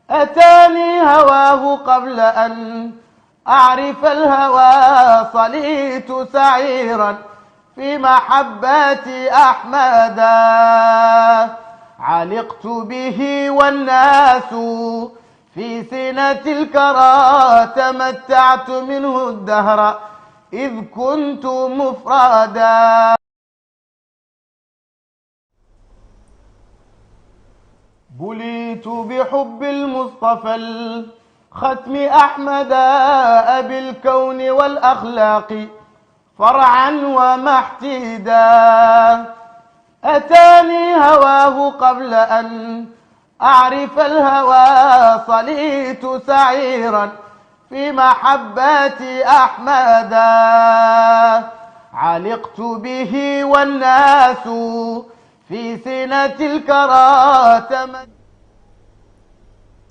أتاني هواه قبل أن أعرف الهوى صليت سعيرا في محبة أحمدا علقت به والناس في سنة الكرى تمتعت منه الدهر إذ كنت مفردا. بليت بحب المصطفى الختم أحمد أبي الكون والأخلاق فرعا ومحتدا أتاني هواه قبل أن أعرف الهوى صليت سعيرا في محبة أحمدا علقت به والناس في سنة الكرى.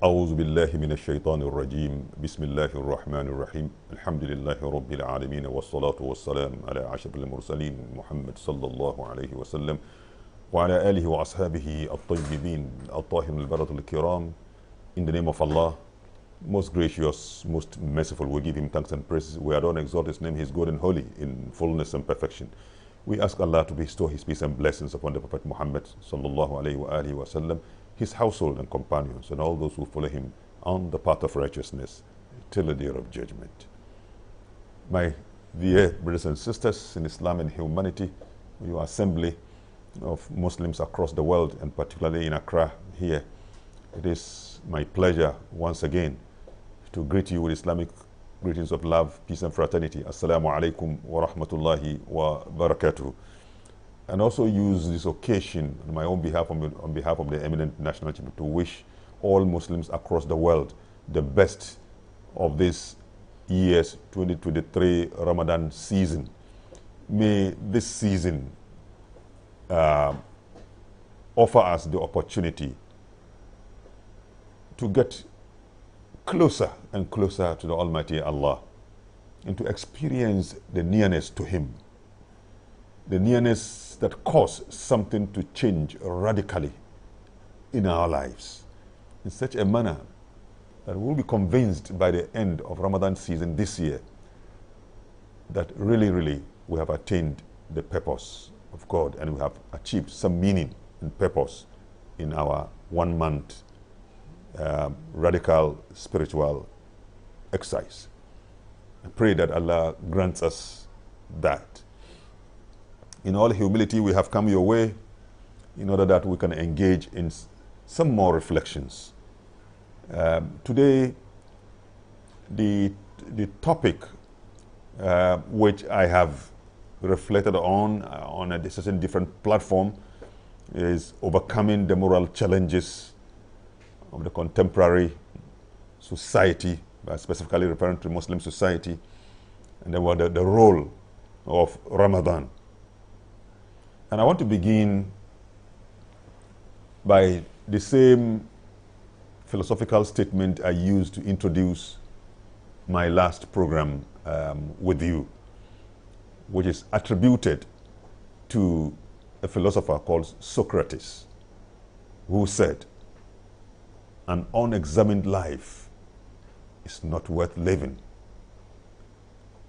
أعوذ بالله من الشيطان الرجيم. بسم الله الرحمن الرحيم. الحمد لله رب العالمين والصلاة والسلام على أشرف المرسلين محمد صلى الله عليه وسلم وعلى آله وأصحابه الطيبين الطاهرين البررة الكرام. In the name of Allah, most gracious, most merciful, we give him thanks and praises. We adore and exalt his name. He is good and holy in fullness and perfection. We ask Allah to bestow his peace and blessings upon the Prophet Muhammad sallallahu alayhi wa sallam, his household and companions, and all those who follow him on the path of righteousness till the day of judgment. My dear brothers and sisters in Islam and humanity, your assembly of Muslims across the world, and particularly in Accra here, it is my pleasure once again to greet you with Islamic greetings of love, peace and fraternity. Assalamu alaikum wa rahmatullahi wa barakatuh. And also use this occasion on my own behalf, on behalf of the eminent national chief, to wish all Muslims across the world the best of this year's 2023 Ramadan season. May this season offer us the opportunity to get closer and closer to the Almighty Allah and to experience the nearness to Him. The nearness that causes something to change radically in our lives in such a manner that we'll be convinced by the end of Ramadan season this year that really we have attained the purpose of God and we have achieved some meaning and purpose in our 1 month radical spiritual exercise. I pray that Allah grants us that. In all humility, we have come your way in order that we can engage in some more reflections. Today, the topic which I have reflected on a certain different platform is overcoming the moral challenges of the contemporary society, specifically referring to Muslim society, and then the role of Ramadan. And I want to begin by the same philosophical statement I used to introduce my last program with you, which is attributed to a philosopher called Socrates, who said, "An unexamined life is not worth living."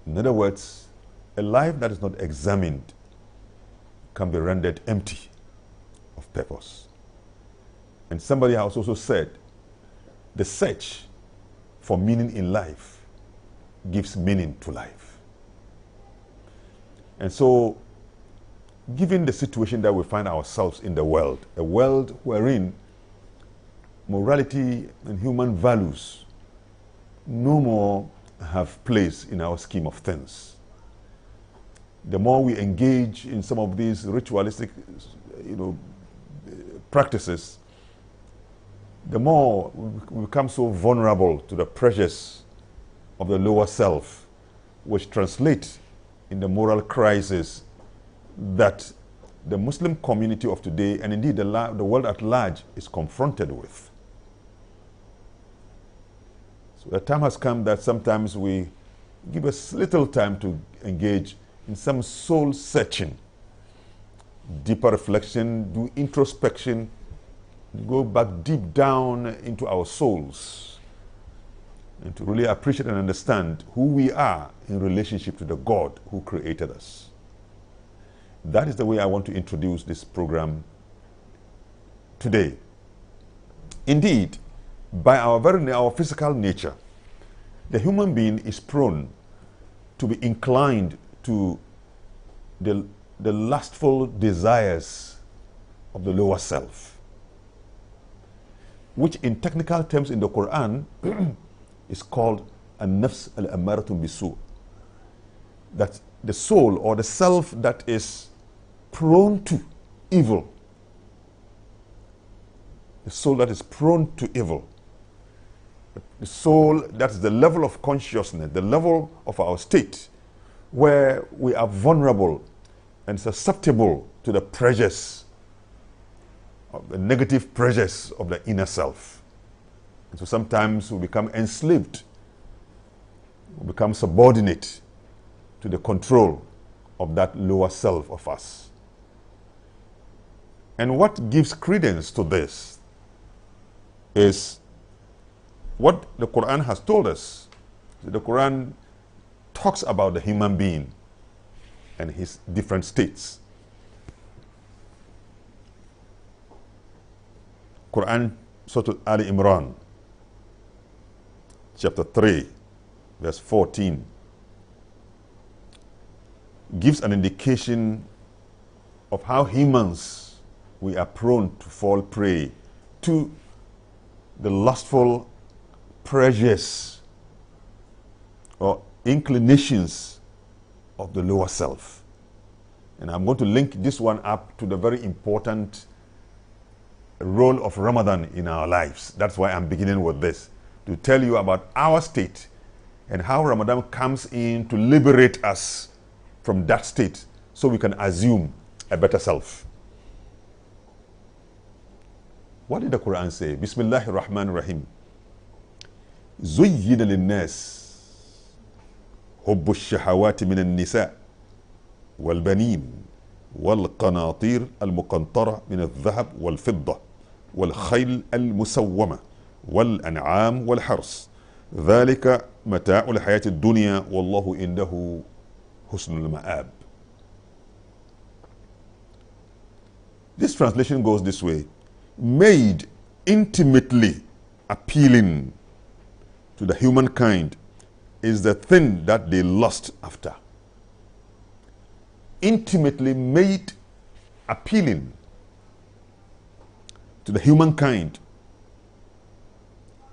In other words, a life that is not examined can be rendered empty of purpose. And somebody has also said, the search for meaning in life gives meaning to life. And so, given the situation that we find ourselves in the world, a world wherein morality and human values no more have place in our scheme of things, the more we engage in some of these ritualistic, practices, the more we become so vulnerable to the pressures of the lower self, which translate in the moral crisis that the Muslim community of today, and indeed the world at large, is confronted with. So the time has come that sometimes we give us little time to engage in some soul searching, deeper reflection, do introspection, go back deep down into our souls and to really appreciate and understand who we are in relationship to the God who created us. That is the way I want to introduce this program today. Indeed, by our physical nature, the human being is prone to be inclined to the lustful desires of the lower self, which in technical terms in the Quran is called an-nafs al-ammaratun bisu. That the soul or the self that is prone to evil. The soul that is prone to evil. The soul, that's the level of consciousness, the level of our state where we are vulnerable and susceptible to the pressures, of the negative pressures of the inner self. And so sometimes we become enslaved, we become subordinate to the control of that lower self of us. And what gives credence to this is what the Quran has told us. The Quran talks about the human being and his different states. Quran, Surah Ali Imran, chapter 3, verse 14, gives an indication of how humans, we are prone to fall prey to the lustful pressures or inclinations of the lower self. And I'm going to link this one up to the very important role of Ramadan in our lives. That's why I'm beginning with this, to tell you about our state and how Ramadan comes in to liberate us from that state so we can assume a better self. What did the Quran say? Bismillahir Rahmanir Rahim. زين للناس حب الشهوات من النساء والبنين والقناطير المقنطرة من الذهب والفضة والخيل المسومة والأنعام والحرث ذلك متاع الحياة الدنيا والله عنده حسن المآب. This translation goes this way: made intimately appealing to the humankind is the thing that they lust after. Intimately made appealing to the humankind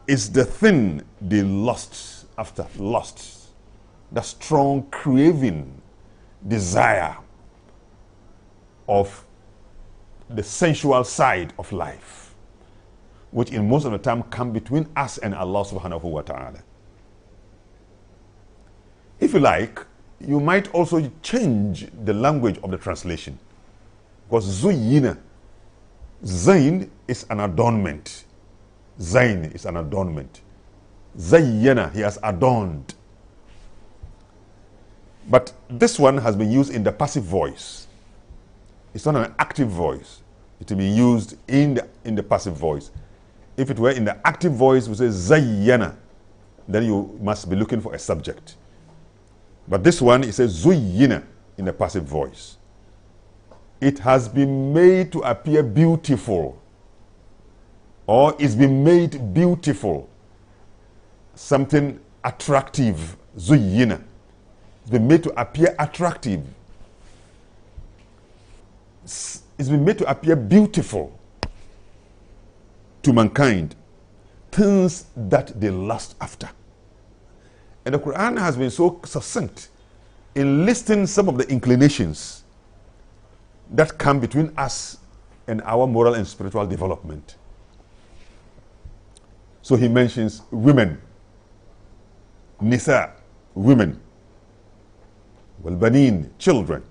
is the thing they lust after. Lust, the strong craving, desire of the sensual side of life, which in most of the time come between us and Allah subhanahu wa ta'ala. If you like, you might also change the language of the translation, because zuyina, zain is an adornment. Zain is an adornment. Zayyana, he has adorned. But this one has been used in the passive voice. It's not an active voice. It will be used in the passive voice. If it were in the active voice, we say zayyana, then you must be looking for a subject. But this one, it says zuyyina in the passive voice. It has been made to appear beautiful, or it's been made beautiful, something attractive, zuyyina. It's been made to appear attractive. It's been made to appear beautiful to mankind, things that they lust after. And the Quran has been so succinct in listing some of the inclinations that come between us and our moral and spiritual development. So he mentions women, nisa, women, wal-banin, children,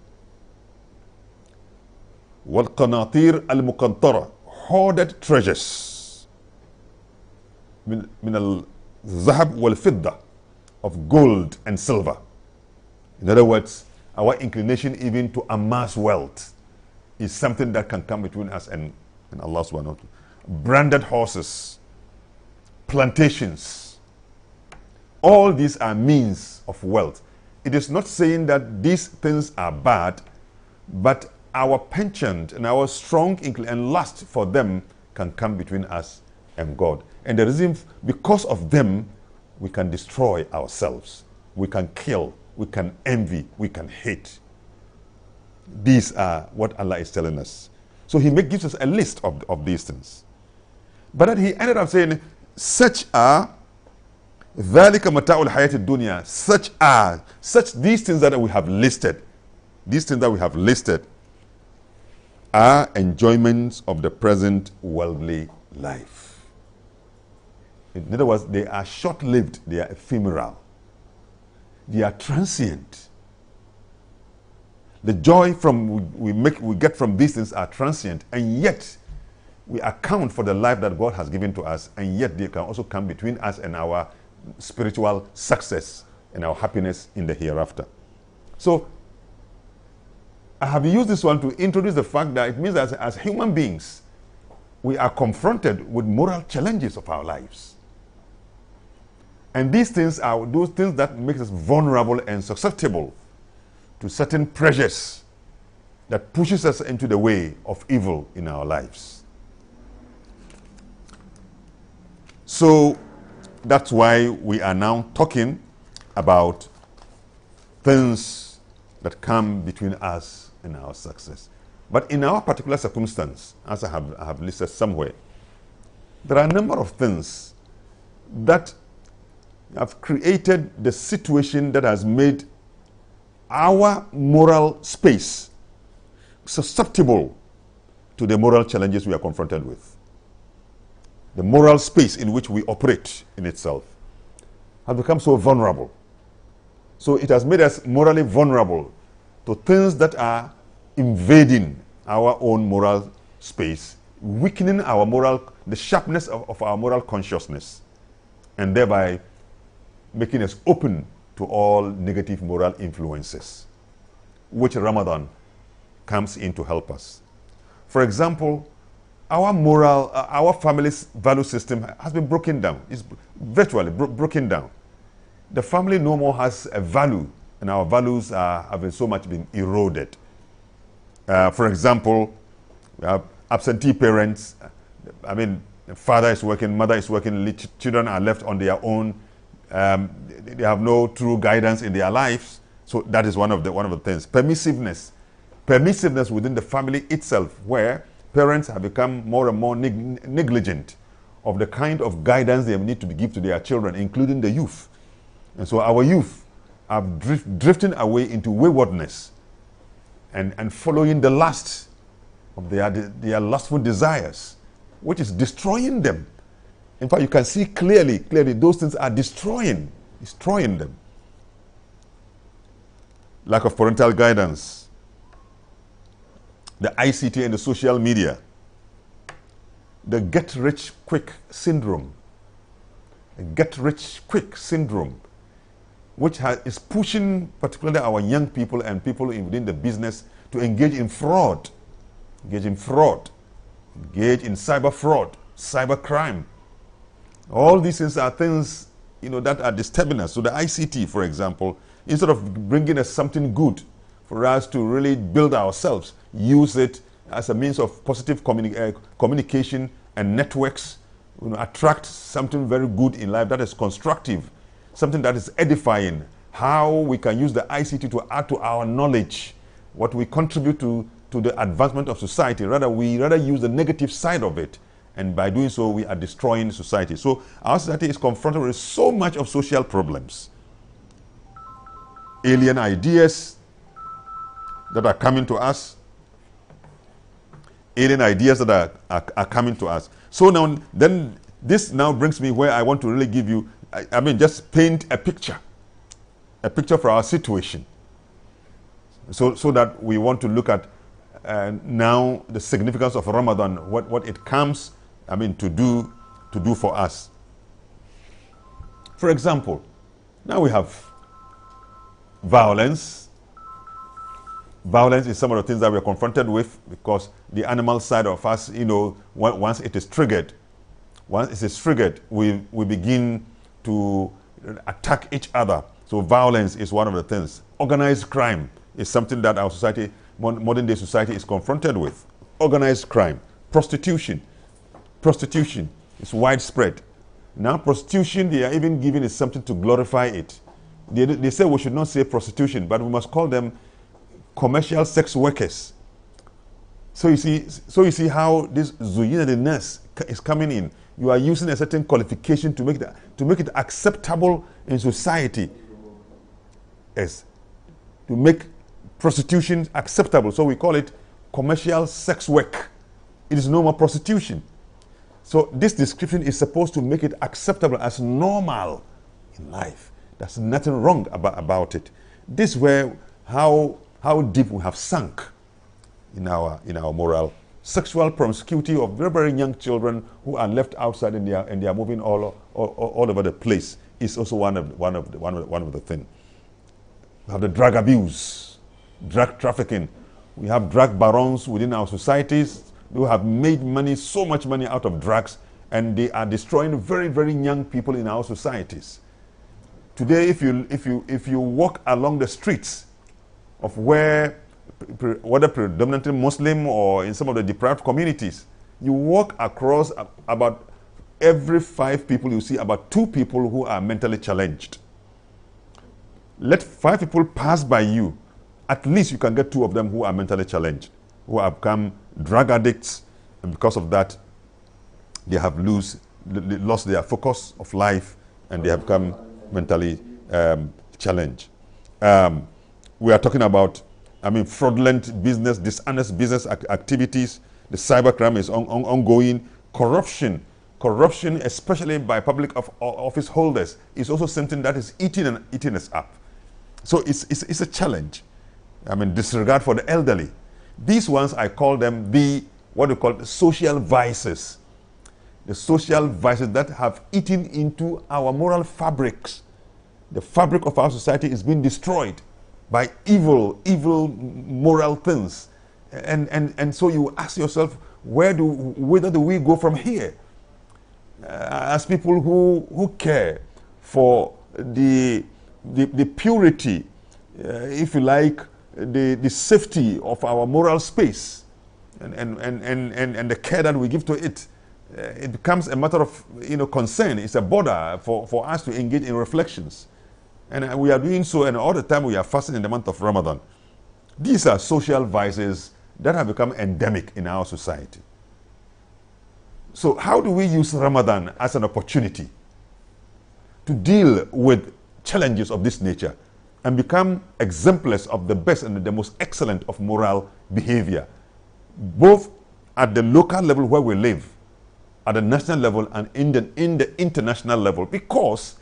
wal-qanatir al-muqantara, hoarded treasures, min al-zahab wal-fidda, of gold and silver. In other words, our inclination even to amass wealth is something that can come between us and Allah subhanahu wa ta'ala. branded horses, plantations. All these are means of wealth. It is not saying that these things are bad, but our penchant and our strong and lust for them can come between us and God. And the reason, because of them, we can destroy ourselves. We can kill, we can envy, we can hate. These are what Allah is telling us. So he gives us a list of these things. But then he ended up saying, such are ذَلِكَ مَتَاعُ الْحَيَاةِ الدُّنْيَا. Such these things that we have listed, these things that we have listed are enjoyments of the present worldly life. In other words, they are short-lived, they are ephemeral, they are transient. The joy we get from these things are transient, and yet we account for the life that God has given to us, and yet they can also come between us and our spiritual success and our happiness in the hereafter. So I have used this one to introduce the fact that it means that as human beings, we are confronted with moral challenges of our lives. And these things are those things that make us vulnerable and susceptible to certain pressures that pushes us into the way of evil in our lives. So that's why we are now talking about things that come between us and our success. But in our particular circumstance, as I have listed somewhere, there are a number of things that have created the situation that has made our moral space susceptible to the moral challenges we are confronted with. The moral space in which we operate in itself has become so vulnerable. So it has made us morally vulnerable to things that are invading our own moral space, weakening the sharpness of our moral consciousness, and thereby making us open to all negative moral influences, which Ramadan comes in to help us. For example, our family's value system has been broken down. It's virtually broken down. The family no more has a value, and our values have been so much been eroded. For example, we have absentee parents. I mean, the father is working, mother is working, children are left on their own. They have no true guidance in their lives. So that is one of the things. Permissiveness within the family itself, where parents have become more and more negligent of the kind of guidance they need to give to their children, including the youth. And so our youth are drifting away into waywardness and following the lust of their lustful desires, which is destroying them. In fact, you can see clearly those things are destroying them. Lack of parental guidance, the ICT and the social media, the get-rich-quick syndrome, which is pushing particularly our young people and people within the business to engage in fraud, engage in cyber fraud, cyber crime. All these things are things, that are disturbing us. So the ICT, for example, instead of bringing us something good for us to really build ourselves, use it as a means of positive communication and networks, attract something very good in life that is constructive, something that is edifying, how we can use the ICT to add to our knowledge, what we contribute to the advancement of society. We rather use the negative side of it, and by doing so, we are destroying society. So our society is confronted with so much of social problems. Alien ideas that are coming to us. Are coming to us. So now, then this now brings me where I want to really give you, just paint a picture for our situation. So that we want to look at now the significance of Ramadan, what it comes, to do for us. For example, now we have violence, Violence is some of the things that we're confronted with, because the animal side of us, once it is triggered, we begin to attack each other. So violence is one of the things. Organized crime is something that our society, modern day society, is confronted with. Organized crime. Prostitution is widespread. Now prostitution, they are even giving it something to glorify it. They say we should not say prostitution, but we must call them commercial sex workers. So you see how this zuyinadness is coming in. You are using a certain qualification to make it acceptable in society. Yes, to make prostitution acceptable. So we call it commercial sex work. It is no more prostitution. So this description is supposed to make it acceptable as normal in life. There's nothing wrong about it. This is where how deep we have sunk in our moral. Sexual promiscuity of very, very young children who are left outside and they are moving all over the place is also one of the things. We have the drug abuse, drug trafficking. We have drug barons within our societies who have made money, so much money out of drugs, and they are destroying very, very young people in our societies. Today, if you walk along the streets of whether predominantly Muslim or in some of the deprived communities, you walk across about every 5 people you see about 2 people who are mentally challenged. Let 5 people pass by you, at least you can get 2 of them who are mentally challenged, who have become drug addicts, and because of that they have lost their focus of life and they have become mentally challenged. We are talking about, fraudulent business, dishonest business activities. The cybercrime is ongoing. Corruption, especially by public office holders, is also something that is eating us up. So it's a challenge. Disregard for the elderly. These ones, I call them what we call social vices. The social vices that have eaten into our moral fabrics. The fabric of our society is being destroyed by evil moral things. And so you ask yourself, where do we go from here? As people who care for the purity, if you like, the safety of our moral space and the care that we give to it, it becomes a matter of concern. It's a border for us to engage in reflections. And we are doing so, and all the time we are fasting in the month of Ramadan. These are social vices that have become endemic in our society. So how do we use Ramadan as an opportunity to deal with challenges of this nature and become exemplars of the best and the most excellent of moral behavior, both at the local level where we live, at the national level, and in the international level? Because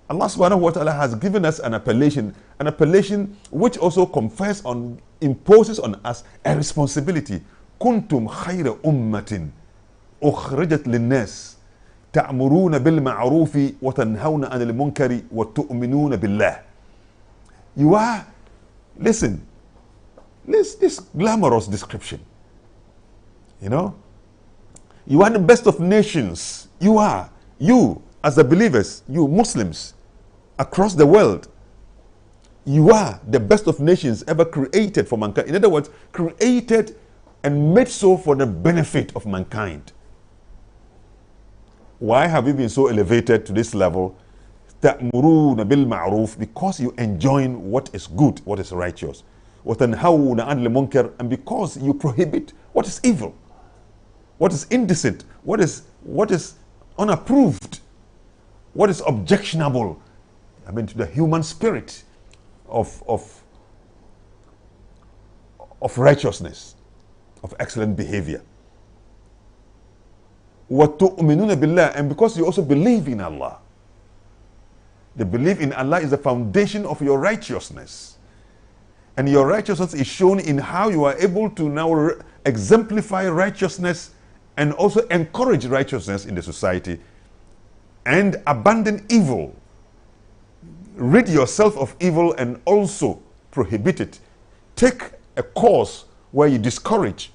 Allah subhanahu wa ta'ala has given us an appellation which also imposes on us a responsibility. Kuntum khayra ummatin ukhrijat linnas ta'muruna bil ma'rufi wa tanhawna 'anil munkari wa tu'minuna billah. You are, listen, this glamorous description. You are the best of nations. You as the believers, you Muslims across the world, you are the best of nations ever created for mankind. In other words, created and made so for the benefit of mankind. Why have you been so elevated to this level? تَأْمُرُونَ بِالْمَعْرُوفِ, because you enjoin what is good, what is righteous. وَتَنْهَوْنَ عَنِ الْمُنْكَرِ, and because you prohibit what is evil, what is indecent, what is unapproved, what is objectionable, to the human spirit of righteousness, of excellent behavior. وَتُؤْمِنُونَ بِاللَّهِ, and because you also believe in Allah. The belief in Allah is the foundation of your righteousness. And your righteousness is shown in how you are able to now exemplify righteousness and also encourage righteousness in the society and abandon evil. Rid yourself of evil and also prohibit it. take a course where you discourage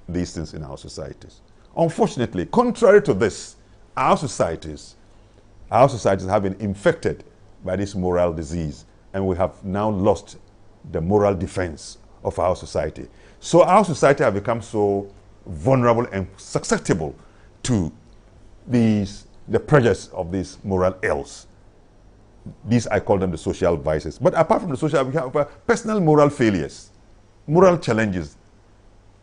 these things in our societies. Unfortunately, contrary to this, our societies have been infected by this moral disease, and we have now lost the moral defense of our society. So our society has become so vulnerable and susceptible to the pressures of these moral ills. These, I call them the social vices. But apart from the social, we have personal moral failures, moral challenges,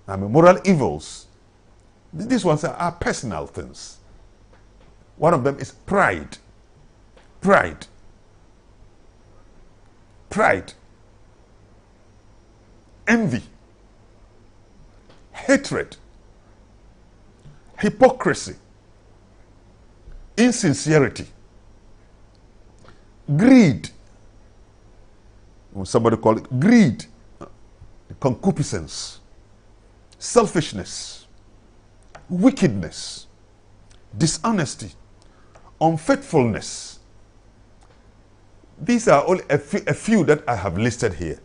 moral evils. These ones are personal things. One of them is pride. Pride. Pride. Envy. Hatred. Hypocrisy. Insincerity. Greed. Somebody call it greed. Concupiscence. Selfishness. Wickedness. Dishonesty. Unfaithfulness. These are only a few that I have listed here,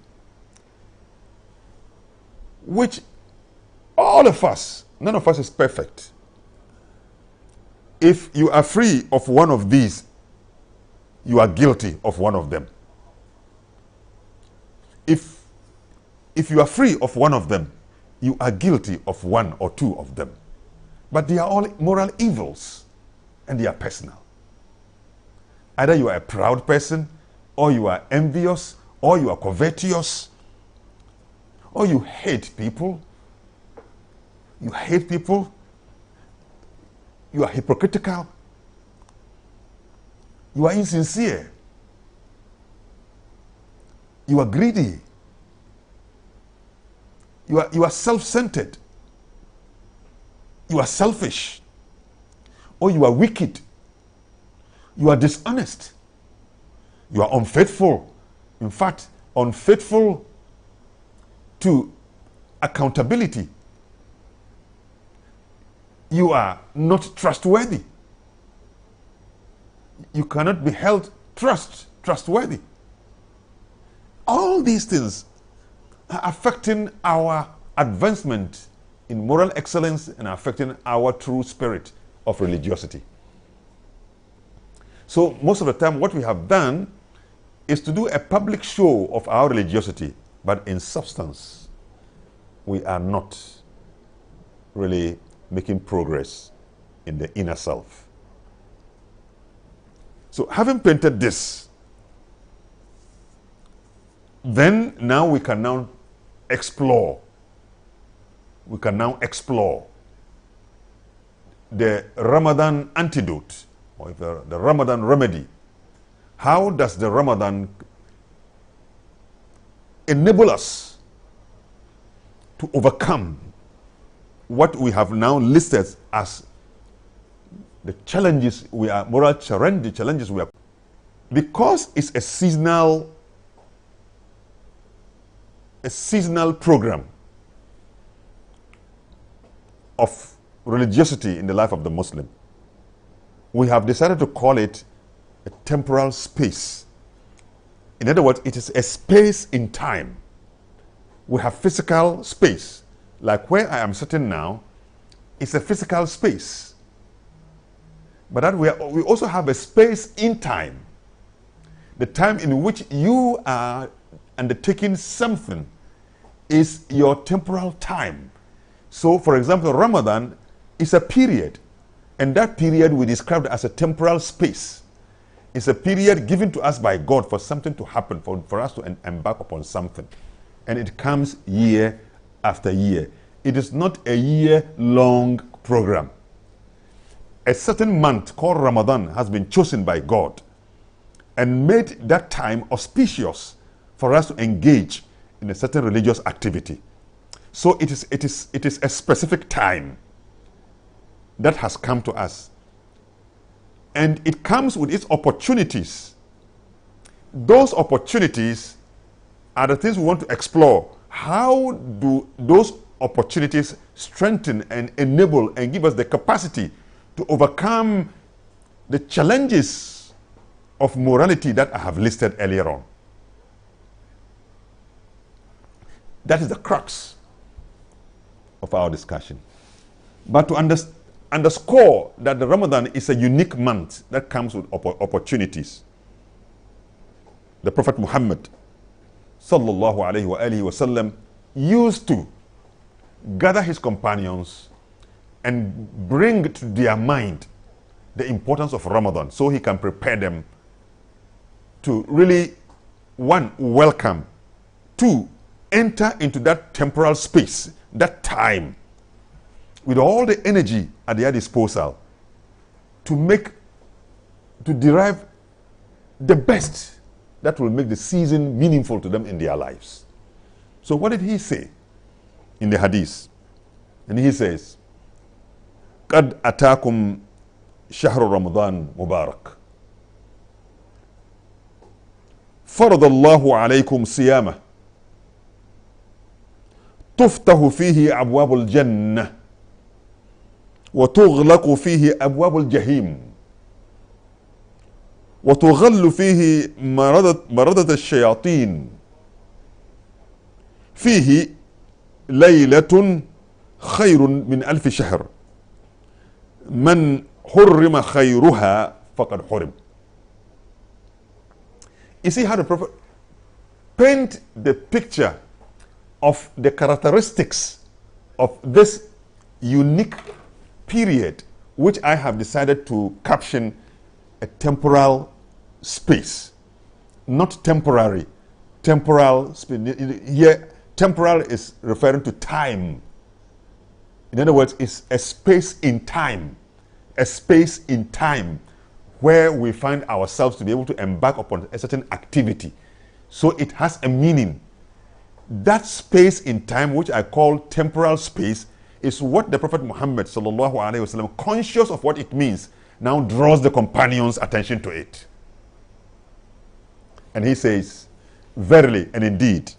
which all of us, none of us is perfect. If you are free of one of these, you are guilty of one of them. If you are free of one of them, you are guilty of one or two of them. But they are all moral evils, and they are personal. Either you are a proud person, or you are envious, or you are covetous, or you hate people. You hate people. You are hypocritical. You are insincere. You are greedy. You are self-centered. You are selfish. Or you are wicked. You are dishonest. You are unfaithful. In fact, unfaithful to accountability. You are not trustworthy. You cannot be held trustworthy. All these things are affecting our advancement in moral excellence and affecting our true spirit of religiosity. So most of the time what we have done is to do a public show of our religiosity, but in substance we are not really making progress in the inner self. So having painted this, then now we can now explore. We can now explore the Ramadan antidote, or the Ramadan remedy. How does the Ramadan enable us to overcome what we have now listed as the challenges moral challenges we are, because it's a seasonal program of religiosity in the life of the Muslim. We have decided to call it a temporal space. In other words, it is a space in time. We have physical space, like where I am sitting now. It's a physical space. But that we also have a space in time. The time in which you are undertaking something is your temporal time. So, for example, Ramadan is a period, and that period we described as a temporal space. It's a period given to us by God for something to happen, for us to embark upon something. And it comes year after year. It is not a year-long program. A certain month called Ramadan has been chosen by God and made that time auspicious for us to engage in a certain religious activity. So it is a specific time that has come to us. And it comes with its opportunities. Those opportunities are the things we want to explore. How do those opportunities strengthen and enable and give us the capacity to overcome the challenges of morality that I have listed earlier on? That is the crux of our discussion. But to underscore that the Ramadan is a unique month that comes with opportunities, the Prophet Muhammad sallallahu alaihi wasallam used to gather his companions and bring to their mind the importance of Ramadan so he can prepare them to really, one, welcome, two, enter into that temporal space, that time, with all the energy at their disposal to derive the best that will make the season meaningful to them in their lives. So what did he say in the hadith? And he says, قَدْ أَتَاكُمْ شَهْرُ رَمَضَانِ مُبَارَكٍ فرض الله عليكم صيامه تفتح فيه أبواب الجنة وتغلق فيه أبواب الجحيم وتغل فيه مردة الشياطين فيه ليلة خير من 1000 شهر من حرم خيرها فقد حرم. You see how the Prophet paint the picture of the characteristics of this unique period, which I have decided to caption a temporal space, not temporary, temporal space. Here, temporal is referring to time. In other words, it's a space in time, where we find ourselves to be able to embark upon a certain activity. So it has a meaning. That space in time, which I call temporal space, is what the Prophet Muhammad sallallahu alaihi wasallam, conscious of what it means, now draws the companions' attention to it. And he says, verily and indeed,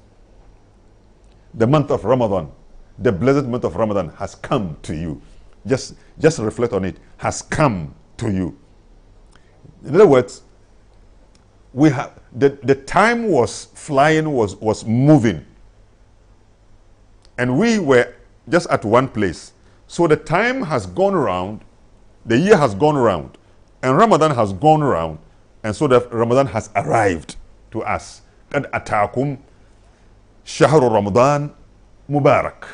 the month of Ramadan, the blessed month of Ramadan has come to you. Just reflect on it. Has come to you. In other words, we have the time was flying, was moving, and we were just at one place. So the time has gone around, the year has gone around, and Ramadan has gone around, and so that Ramadan has arrived to us. قَدْ أَتَاكُمْ شَهْرُ رَمَضَانِ مُبَارَكٍ,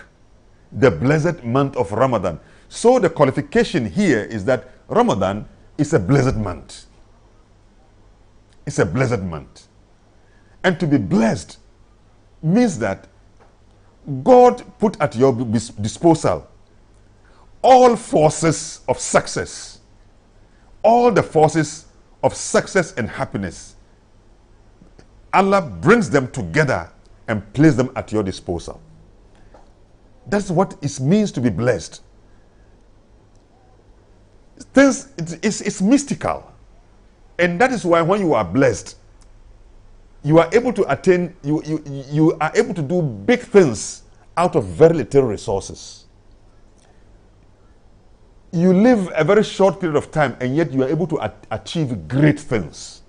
the blessed month of Ramadan. So the qualification here is that Ramadan is a blessed month. It's a blessed month. And to be blessed means that God put at your disposal all forces of success, all the forces of success and happiness. Allah brings them together and place them at your disposal. That's what it means to be blessed. It's mystical. And that is why when you are blessed, you are able to attain, you are able to do big things out of very little resources. You live a very short period of time and yet you are able to achieve great things.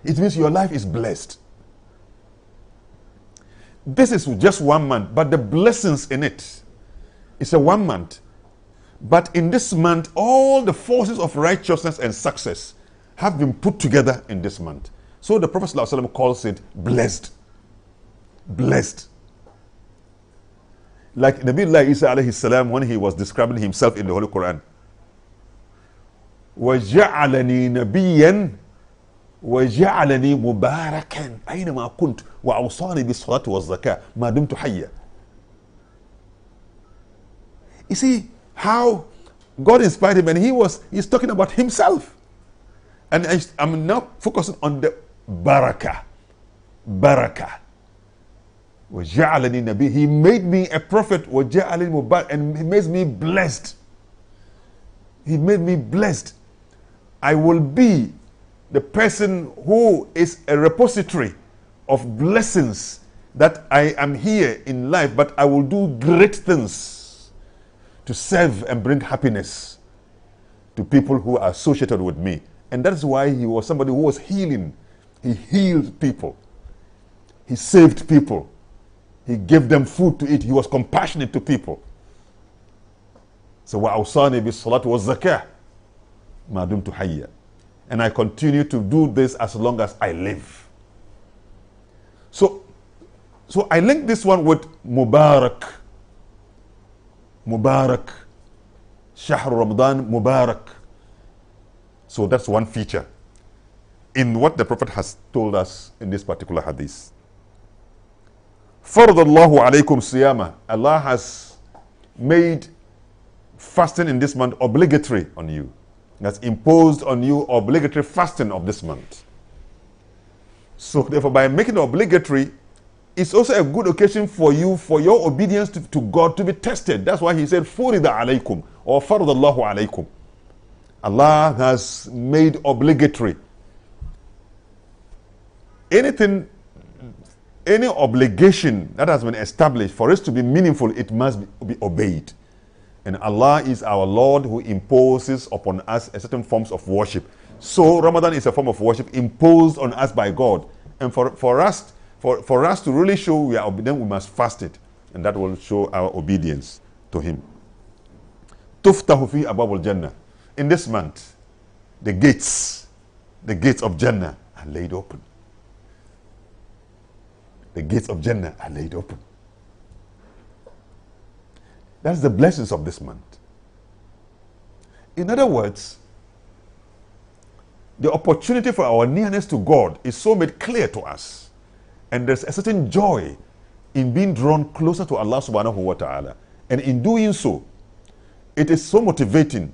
It means your life is blessed. This is just 1 month, but the blessings in it is a 1 month. But in this month, all the forces of righteousness and success have been put together in this month. So the Prophet ﷺ calls it blessed. Blessed. Like Nabi Isa alayhi salam, when he was describing himself in the Holy Quran. وَجَعَلَنِي نَبِيًّا وَجَعَلَنِي مُبَارَكًا أَيْنَمَا كُنْتُ وَأَوْصَانِي بِالصَّلَاةِ وَالزَّكَاةِ مَا دُمْتُ حَيًّا. You see how God inspired him, and he's talking about himself. And I'm now focusing on the barakah. Barakah. وَجَعَلَنِي نَبِيًّا. He made me a prophet. وَجَعَلَنِي مُبَارَكًا. And he makes me blessed. He made me blessed. I will be the person who is a repository of blessings, that I am here in life, but I will do great things to serve and bring happiness to people who are associated with me. And that is why he was somebody who was healing. He healed people. He saved people. He gave them food to eat. He was compassionate to people. So وَأَوْصَانِي بِالصَّلَاةِ وَالزَّكَاةِ مَا دُمْتُ حَيًّا. And I continue to do this as long as I live. So I link this one with Mubarak. Mubarak. Shahr Ramadan Mubarak. So that's one feature in what the Prophet has told us in this particular hadith. فَرَضَ اللَّهُ عَلَيْكُمْ صِيَامًا. Allah has made fasting in this month obligatory on you. That's imposed on you obligatory fasting of this month. So therefore, by making it obligatory, it's also a good occasion for you, for your obedience to God to be tested. That's why he said, فُرِضَ عَلَيْكُمْ or فَرَضَ اللَّهُ عَلَيْكُمْ. Allah has made obligatory. Anything, any obligation that has been established, for it to be meaningful, it must be obeyed. And Allah is our Lord who imposes upon us a certain forms of worship. So Ramadan is a form of worship imposed on us by God. And for us to really show we are obedient, we must fast it. And that will show our obedience to Him. Tuftahu fi abwabul Jannah. In this month, the gates of Jannah are laid open. The gates of Jannah are laid open. That's the blessings of this month. In other words, the opportunity for our nearness to God is so made clear to us. And there's a certain joy in being drawn closer to Allah subhanahu wa ta'ala. And in doing so, it is so motivating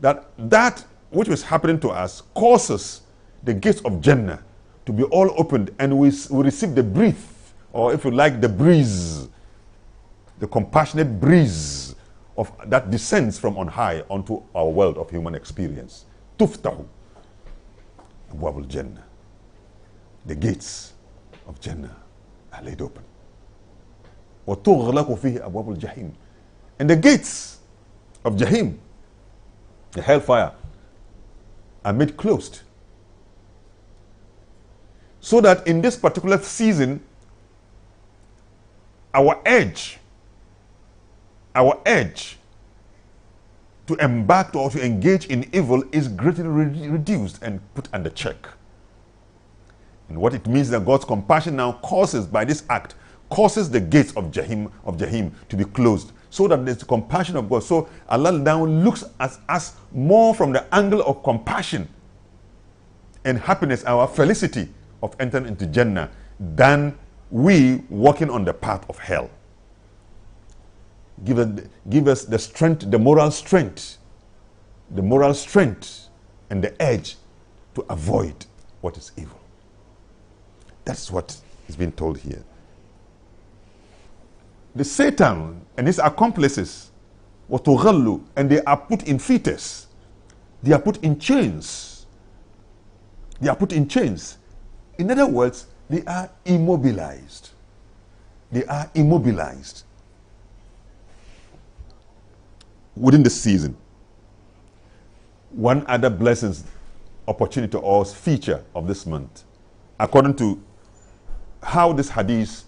that which is happening to us causes the gates of Jannah to be all opened, and we receive the breath, or if you like, the breeze, the compassionate breeze of that descends from on high onto our world of human experience. Tuftahu abwabul Jannah. The gates of Jannah are laid open. وَتُغْلَقُ فِيهِ أَبْوَابُ الْجَحِيمِ. And the gates of Jahim, the hellfire, are made closed. So that in this particular season, our edge to embark or to engage in evil is greatly reduced and put under check. And what it means that God's compassion now causes, by this act, causes the gates of Jahim to be closed, so that there's the compassion of God. So Allah now looks at us more from the angle of compassion and happiness, our felicity of entering into Jannah, than we walking on the path of hell. Give us the strength, the moral strength and the edge to avoid what is evil. That's what is being told here. The Satan and his accomplices were tughallu, and they are put in fetters. They are put in chains. They are put in chains. In other words, they are immobilized. They are immobilized within the season. One other blessings, opportunity or feature of this month, according to how this hadith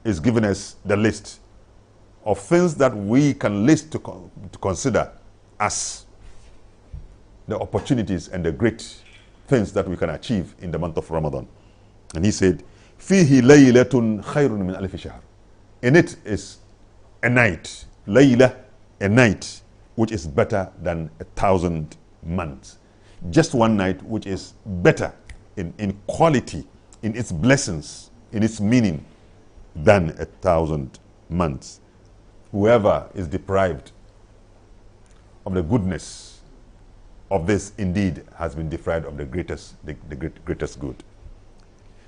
is giving us the list of things that we can list to consider as the opportunities and the great things that we can achieve in the month of Ramadan. And he said, فِيهِ لَيْلَةٌ خَيْرٌ مِنْ أَلْفِ شَهْرٍ. In it is a night, layla, a night, which is better than 1,000 months. Just one night, which is better in quality, in its blessings, in its meaning, than 1,000 months. Whoever is deprived of the goodness of this indeed has been deprived of the greatest good.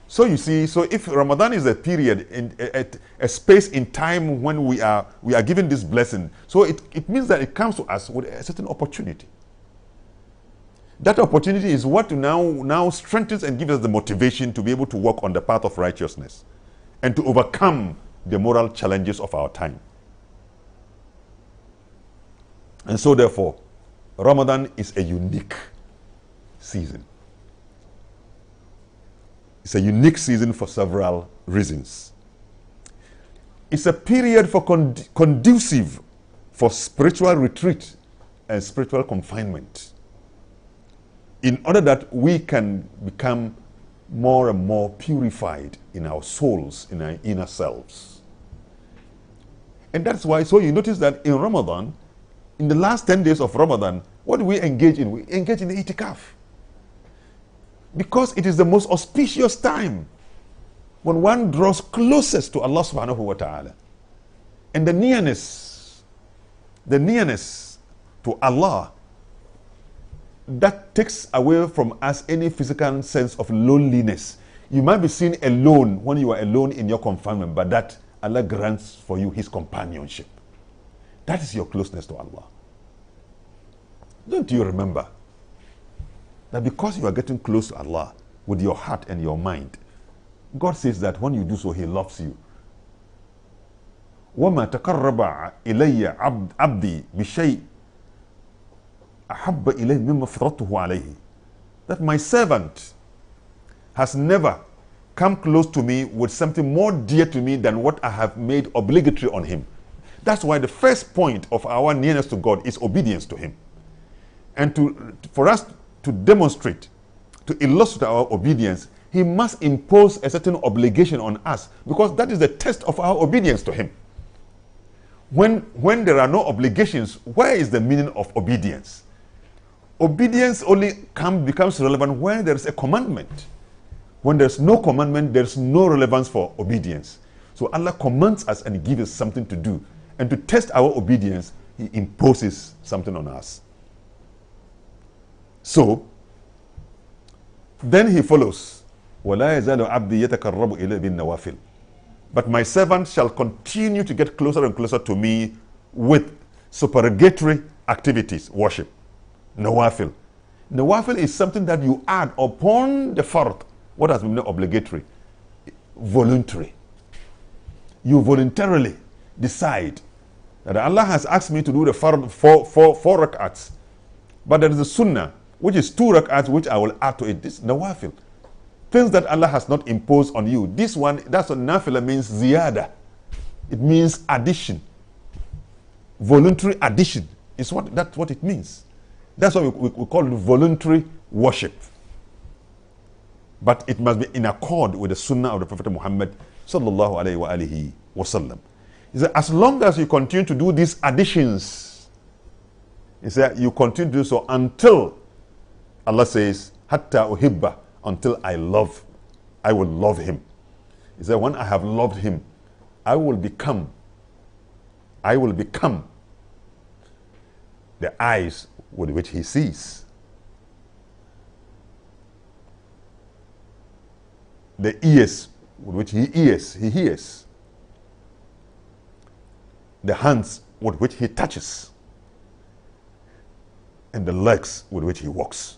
So you see, so if Ramadan is a period, a space in time when we are given this blessing, so it means that it comes to us with a certain opportunity. That opportunity is what now strengthens and gives us the motivation to be able to walk on the path of righteousness and to overcome the moral challenges of our time. And so therefore, Ramadan is a unique season. It's a unique season for several reasons. It's a period for conducive for spiritual retreat and spiritual confinement, in order that we can become more and more purified in our souls, in our inner selves. And that's why, so you notice that in Ramadan, in the last 10 days of Ramadan, what do we engage in? We engage in the itikaf. Because it is the most auspicious time when one draws closest to Allah subhanahu wa ta'ala. And the nearness to Allah, that takes away from us any physical sense of loneliness. You might be seen alone when you are alone in your confinement, but that Allah grants for you His companionship. That is your closeness to Allah. Don't you remember that because you are getting close to Allah with your heart and your mind, God says that when you do so, He loves you. وَمَا تَقَرَّبَ إِلَيَّ عَبْدِي بِشَيْءٍ أَحَبَّ إِلَيْهِ مِمَّا فَرَضْتُهُ عَلَيْهِ. That my servant has never come close to me with something more dear to me than what I have made obligatory on him. That's why the first point of our nearness to God is obedience to Him. And for us to demonstrate, to illustrate our obedience, He must impose a certain obligation on us, because that is the test of our obedience to Him. When there are no obligations, where is the meaning of obedience? Obedience only becomes relevant when there is a commandment. When there's no commandment, there's no relevance for obedience. So Allah commands us and gives us something to do. And to test our obedience, He imposes something on us. So, then He follows, وَلَا يَزَالُ عَبْدِي يَتَقَرَّبُ إِلَيَّ بِالنَّوَافِلِ. But my servant shall continue to get closer and closer to me with supererogatory activities, worship, nawafil. Nawafil is something that you add upon the fard, what has been made obligatory, voluntary. You voluntarily decide that Allah has asked me to do the fard four rak'ats, but there is a sunnah, which is 2 rak'ats, which I will add to it. This nawafil. Things that Allah has not imposed on you. This one, that's what nafila means, ziyada. It means addition. Voluntary addition is that's what it means. That's why we call it voluntary worship. But it must be in accord with the sunnah of the Prophet Muhammad sallallahu alayhi wa alihi wasallam. He said, as long as you continue to do these additions, he said, you continue to do so until Allah says, hatta uhibba, until I will love him. He said, when I have loved him, I will become the eyes with which he sees, the ears with which he hears, the hands with which he touches, and the legs with which he walks.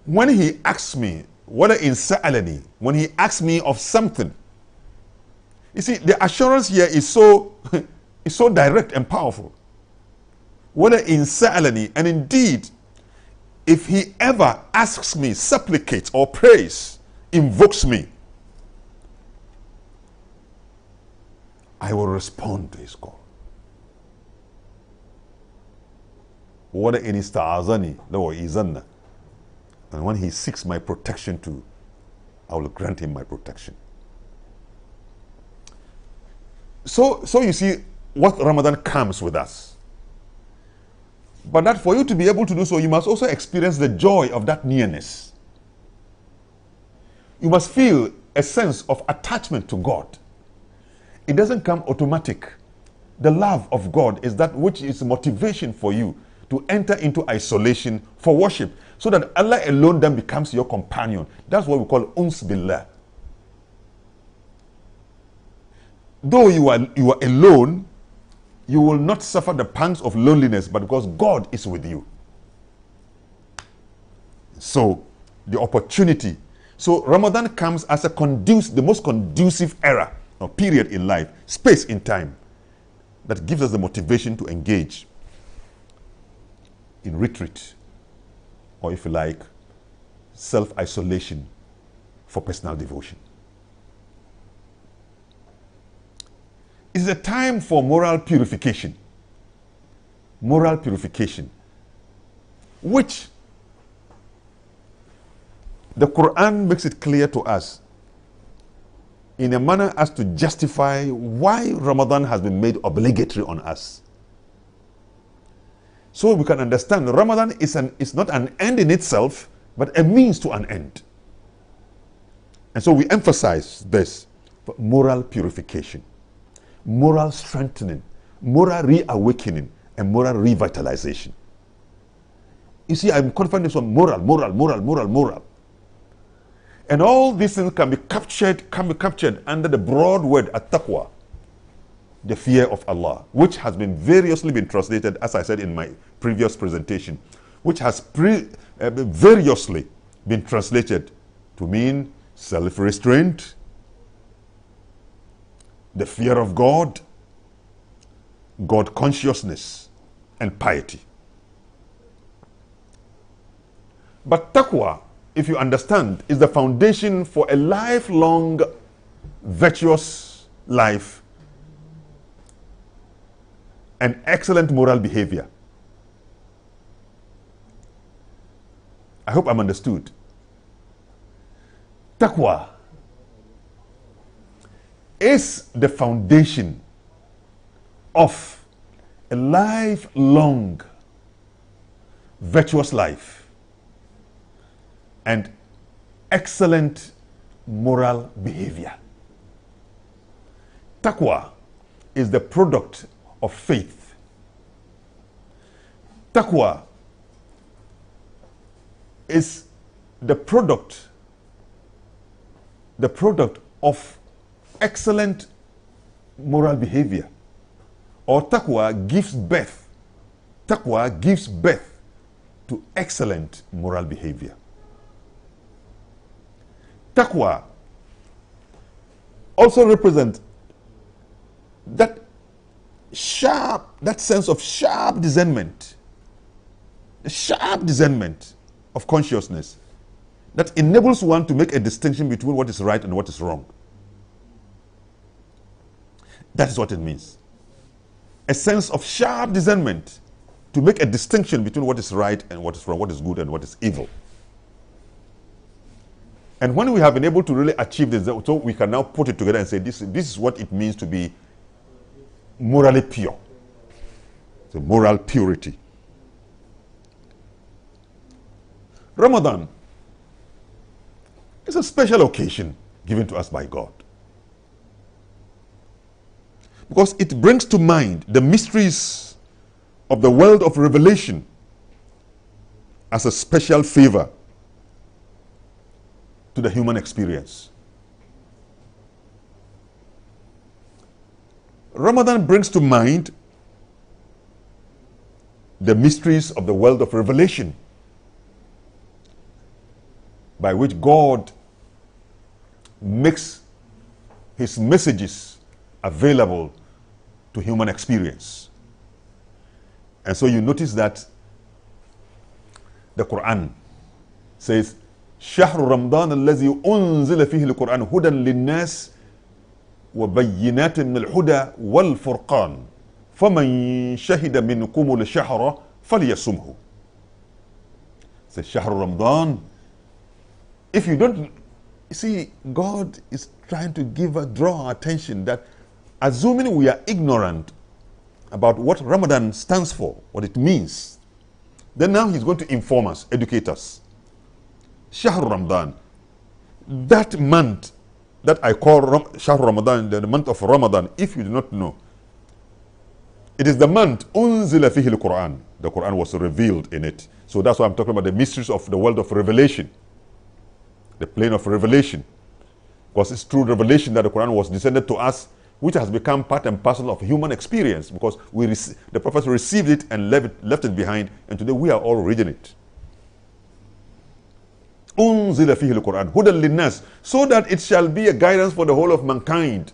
When he asks me, whether in sa'alani, when he asks me of something, you see, the assurance here is so direct and powerful. Whether in sa'alani, and indeed, if he ever asks me, supplicates or prays, invokes me, I will respond to his call. Whether in ista'azani, law izanna, and when he seeks my protection too, I will grant him my protection. So you see what Ramadan comes with us. But that for you to be able to do so, you must also experience the joy of that nearness. You must feel a sense of attachment to God. It doesn't come automatic. The love of God is that which is motivation for you to enter into isolation for worship, so that Allah alone then becomes your companion. That's what we call uns billah. Though you are alone, you will not suffer the pangs of loneliness, but because God is with you. So the opportunity. So Ramadan comes as the most conducive era or period in life, space in time, that gives us the motivation to engage in retreat, or if you like, self-isolation for personal devotion. is a time for moral purification. Moral purification, which the Quran makes it clear to us in a manner as to justify why Ramadan has been made obligatory on us. So we can understand Ramadan is not an end in itself, but a means to an end. And so we emphasize this: moral purification, moral strengthening, moral reawakening, and moral revitalization. You see, I'm confident this one: moral. And all these things can be captured under the broad word at-taqwa, the fear of Allah, which has been variously been translated, as I said in my previous presentation, which has variously been translated to mean self-restraint, the fear of God, God consciousness, and piety. But taqwa, if you understand, is the foundation for a lifelong virtuous life and excellent moral behavior. I hope I'm understood. Taqwa is the foundation of a lifelong virtuous life and excellent moral behavior. Taqwa is the product of faith. Taqwa is the product of excellent moral behavior. Or taqwa gives birth to excellent moral behavior. Taqwa also represents that sense of sharp discernment, the sharp discernment of consciousness that enables one to make a distinction between what is right and what is wrong. That is what it means. A sense of sharp discernment to make a distinction between what is right and what is wrong, what is good and what is evil. And when we have been able to really achieve this, so we can now put it together and say, this is what it means to be morally pure. So moral purity. Ramadan is a special occasion given to us by God, because it brings to mind the mysteries of the world of revelation as a special favor to the human experience. Ramadan brings to mind the mysteries of the world of revelation by which God makes his messages available to human experience. And so you notice that the Quran says, شهر رمضان الذي أنزل فيه القرآن هدى للناس وبينات من الهدى والفرقان فمن شهد منكم الشهر فليصمه. Says شهر رمضان. If you don't see, God is trying to draw our attention that, assuming we are ignorant about what Ramadan stands for, what it means, then now he's going to inform us, educate us. Shahr Ramadan, that month that I call Shahr Ramadan, the month of Ramadan, if you do not know, it is the month unzila fihi al-Quran. The Quran was revealed in it. So that's why I'm talking about the mysteries of the world of revelation, the plane of revelation. Because it's through revelation that the Quran was descended to us, which has become part and parcel of human experience, because the prophets received it and left it behind, and today we are all reading it. Unzila fihi al-Quran hudan linnas, so that it shall be a guidance for the whole of mankind.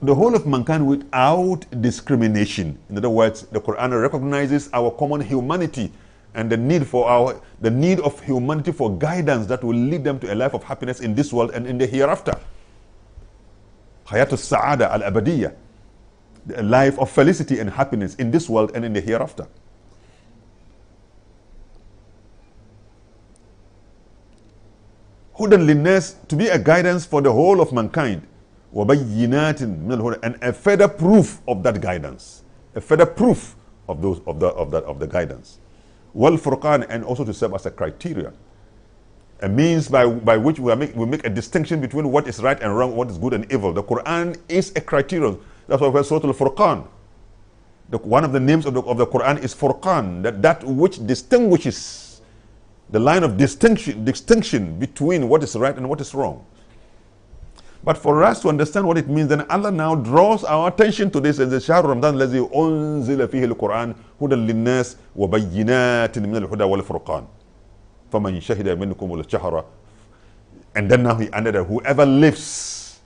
The whole of mankind without discrimination. In other words, the Quran recognizes our common humanity and the need of humanity for guidance that will lead them to a life of happiness in this world and in the hereafter. Hayat al-Sa'ada al-Abadiyya. a life of felicity and happiness in this world and in the hereafter. Hudan linnas, to be a guidance for the whole of mankind. وَبَيِّنَاتٍ مِنَ الْهُدَى, and a further proof of that guidance. A further proof of the guidance. وَالْفُرْقَانِ, and also to serve as a criteria. A means by which we make a distinction between what is right and wrong, what is good and evil. The Quran is a criterion. That's why we have Surah Al-Furqan. One of the names of the Quran is Furqan, that which distinguishes, the line of distinction between what is right and what is wrong. But for us to understand what it means, then Allah now draws our attention to this as the Shahr Ramadan الذي أنزل فيه القرآن هدى للناس وبينات من الهدى والفرقان فمن شهد منكم الشهر. And then now he added that whoever lives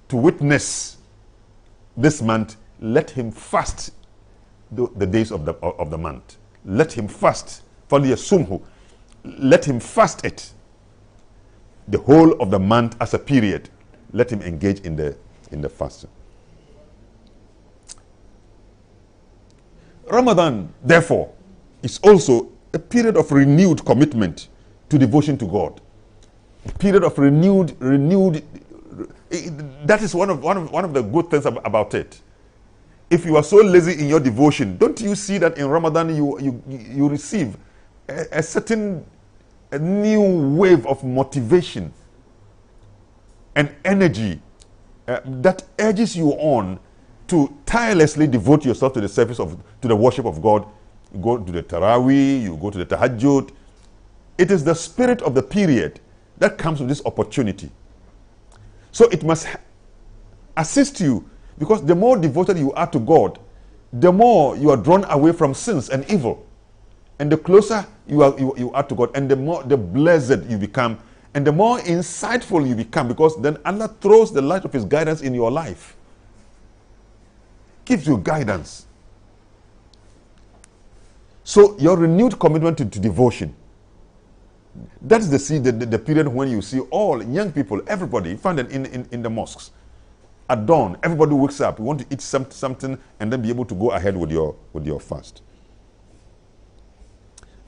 to witness this month, let him fast the days of the month. Let him fast. فَلْيَصُمْهُ, let him fast it. The whole of the month as a period. Let him engage in the fasting. Ramadan, therefore, is also a period of renewed commitment to devotion to God. A period of renewed. That is one of the good things about it. If you are so lazy in your devotion, don't you see that in Ramadan you receive a certain new wave of motivation and energy that urges you on to tirelessly devote yourself to the service to the worship of God. You go to the Taraweeh, you go to the Tahajjud. It is the spirit of the period that comes with this opportunity. So it must assist you, because the more devoted you are to God, the more you are drawn away from sins and evil. And the closer you are to God, and the more the blessed you become, and the more insightful you become, because then Allah throws the light of His guidance in your life. Gives you guidance. So your renewed commitment to devotion, that is the period when you see all young people, everybody, you find them in the mosques. At dawn, everybody wakes up. You want to eat something and then be able to go ahead with your fast.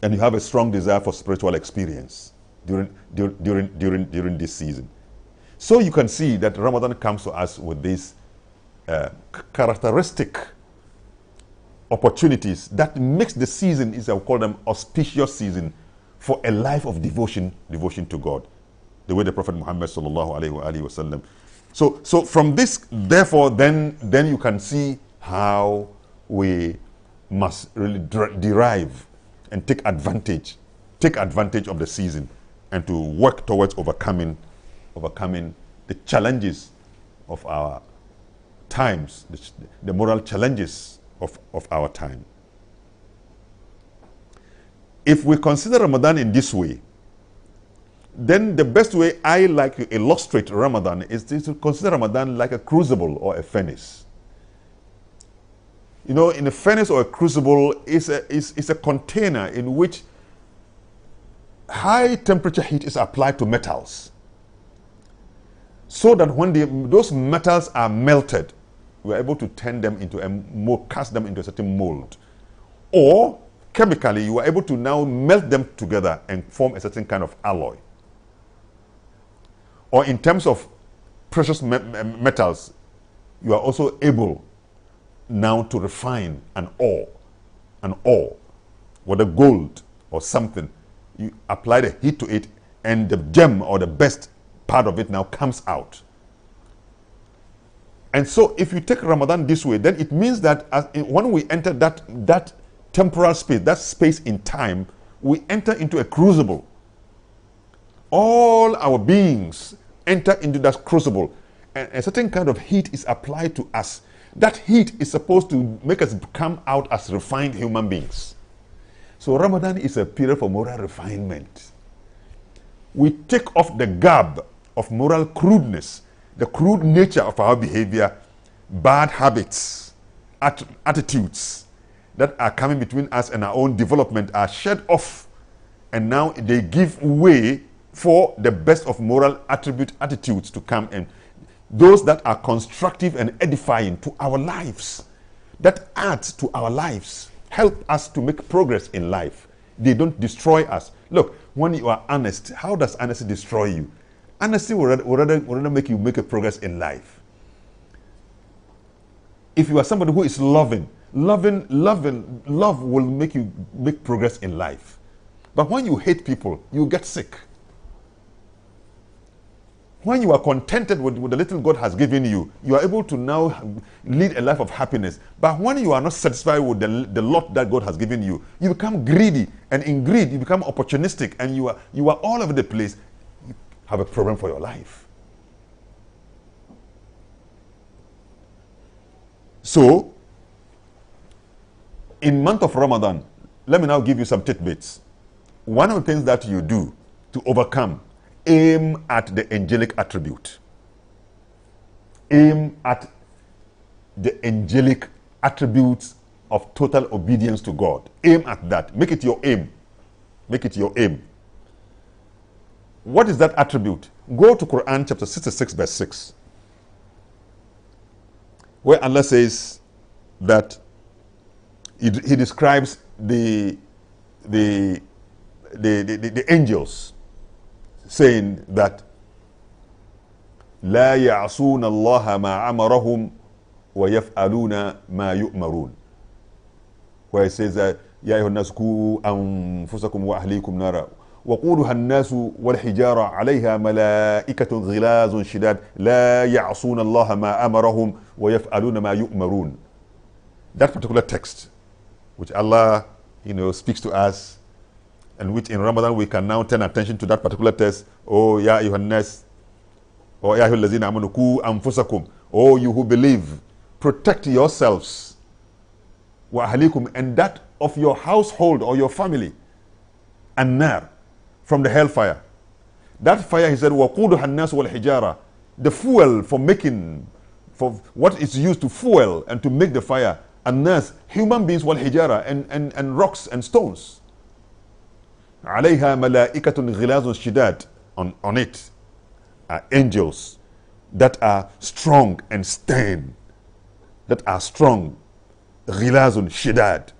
And you have a strong desire for spiritual experience during this season. So you can see that Ramadan comes to us with these characteristic opportunities that makes the season, I will call them auspicious season, for a life of devotion to God, the way the Prophet Muhammad sallallahu alaihi wasallam. So from this, therefore, then you can see how we must really derive and take advantage of the season, and to work towards overcoming the challenges of our times, the moral challenges of our time. If we consider Ramadan in this way, then the best way I like to illustrate Ramadan is to consider Ramadan like a crucible or a furnace. You know, in a furnace or a crucible is a container in which high temperature heat is applied to metals, so that when those metals are melted, we are able to turn them into cast them into a certain mold. Or chemically, you are able to now melt them together and form a certain kind of alloy. Or in terms of precious metals, you are also able now to refine an ore, whether gold or something. You apply the heat to it, and the gem or the best part of it now comes out. And so if you take Ramadan this way, then it means that when we enter that temporal space, that space in time, we enter into a crucible. All our beings enter into that crucible, and a certain kind of heat is applied to us. That heat is supposed to make us come out as refined human beings. So Ramadan is a period for moral refinement. We take off the garb of moral crudeness, the crude nature of our behavior, bad habits, attitudes that are coming between us and our own development are shed off, and now they give way for the best of moral attitudes to come and those that are constructive and edifying to our lives, that add to our lives, help us to make progress in life. They don't destroy us. Look, when you are honest, how does honesty destroy you? Honesty will rather make you make a progress in life. If you are somebody who is loving, love will make you make progress in life. But when you hate people, you get sick. When you are contented with the little God has given you, you are able to now lead a life of happiness. But when you are not satisfied with the lot that God has given you, you become greedy. And in greed, you become opportunistic. And you are all over the place. You have a problem for your life. So, in month of Ramadan, let me now give you some tidbits. One of the things that you do to overcome, aim at the angelic attribute. Aim at the angelic attributes of total obedience to God. Aim at that. Make it your aim. Make it your aim. What is that attribute? Go to Quran chapter 66 verse 6. Where Allah says that he describes the angels, saying that لا يعصون الله ما أمرهم ويفعلون ما يؤمرون. Where it says that يا أيها الناس قوا أنفسكم وأهليكم نارا وقودها الناس والحجارة عليها ملائكة غلاظ شداد لا يعصون الله ما أمرهم ويفعلون ما يؤمرون. That particular text, which Allah, speaks to us, and which in Ramadan we can now turn attention to that particular text. Oh, ya ayyuhan nas, or ya ayyuhal lazina amanu qu anfusakum. Oh, you who believe, protect yourselves. Wa ahlikum, and that of your household or your family. An-nar, from the hellfire. That fire, he said, waquduha an-nas wal hijara, the fuel for what is used to fuel and to make the fire. An-nas, human beings, wal hijara, and rocks and stones. عليها ملائكة غلاظ شداد, on it are angels that are strong and stern, that are strong. غلاظ شداد,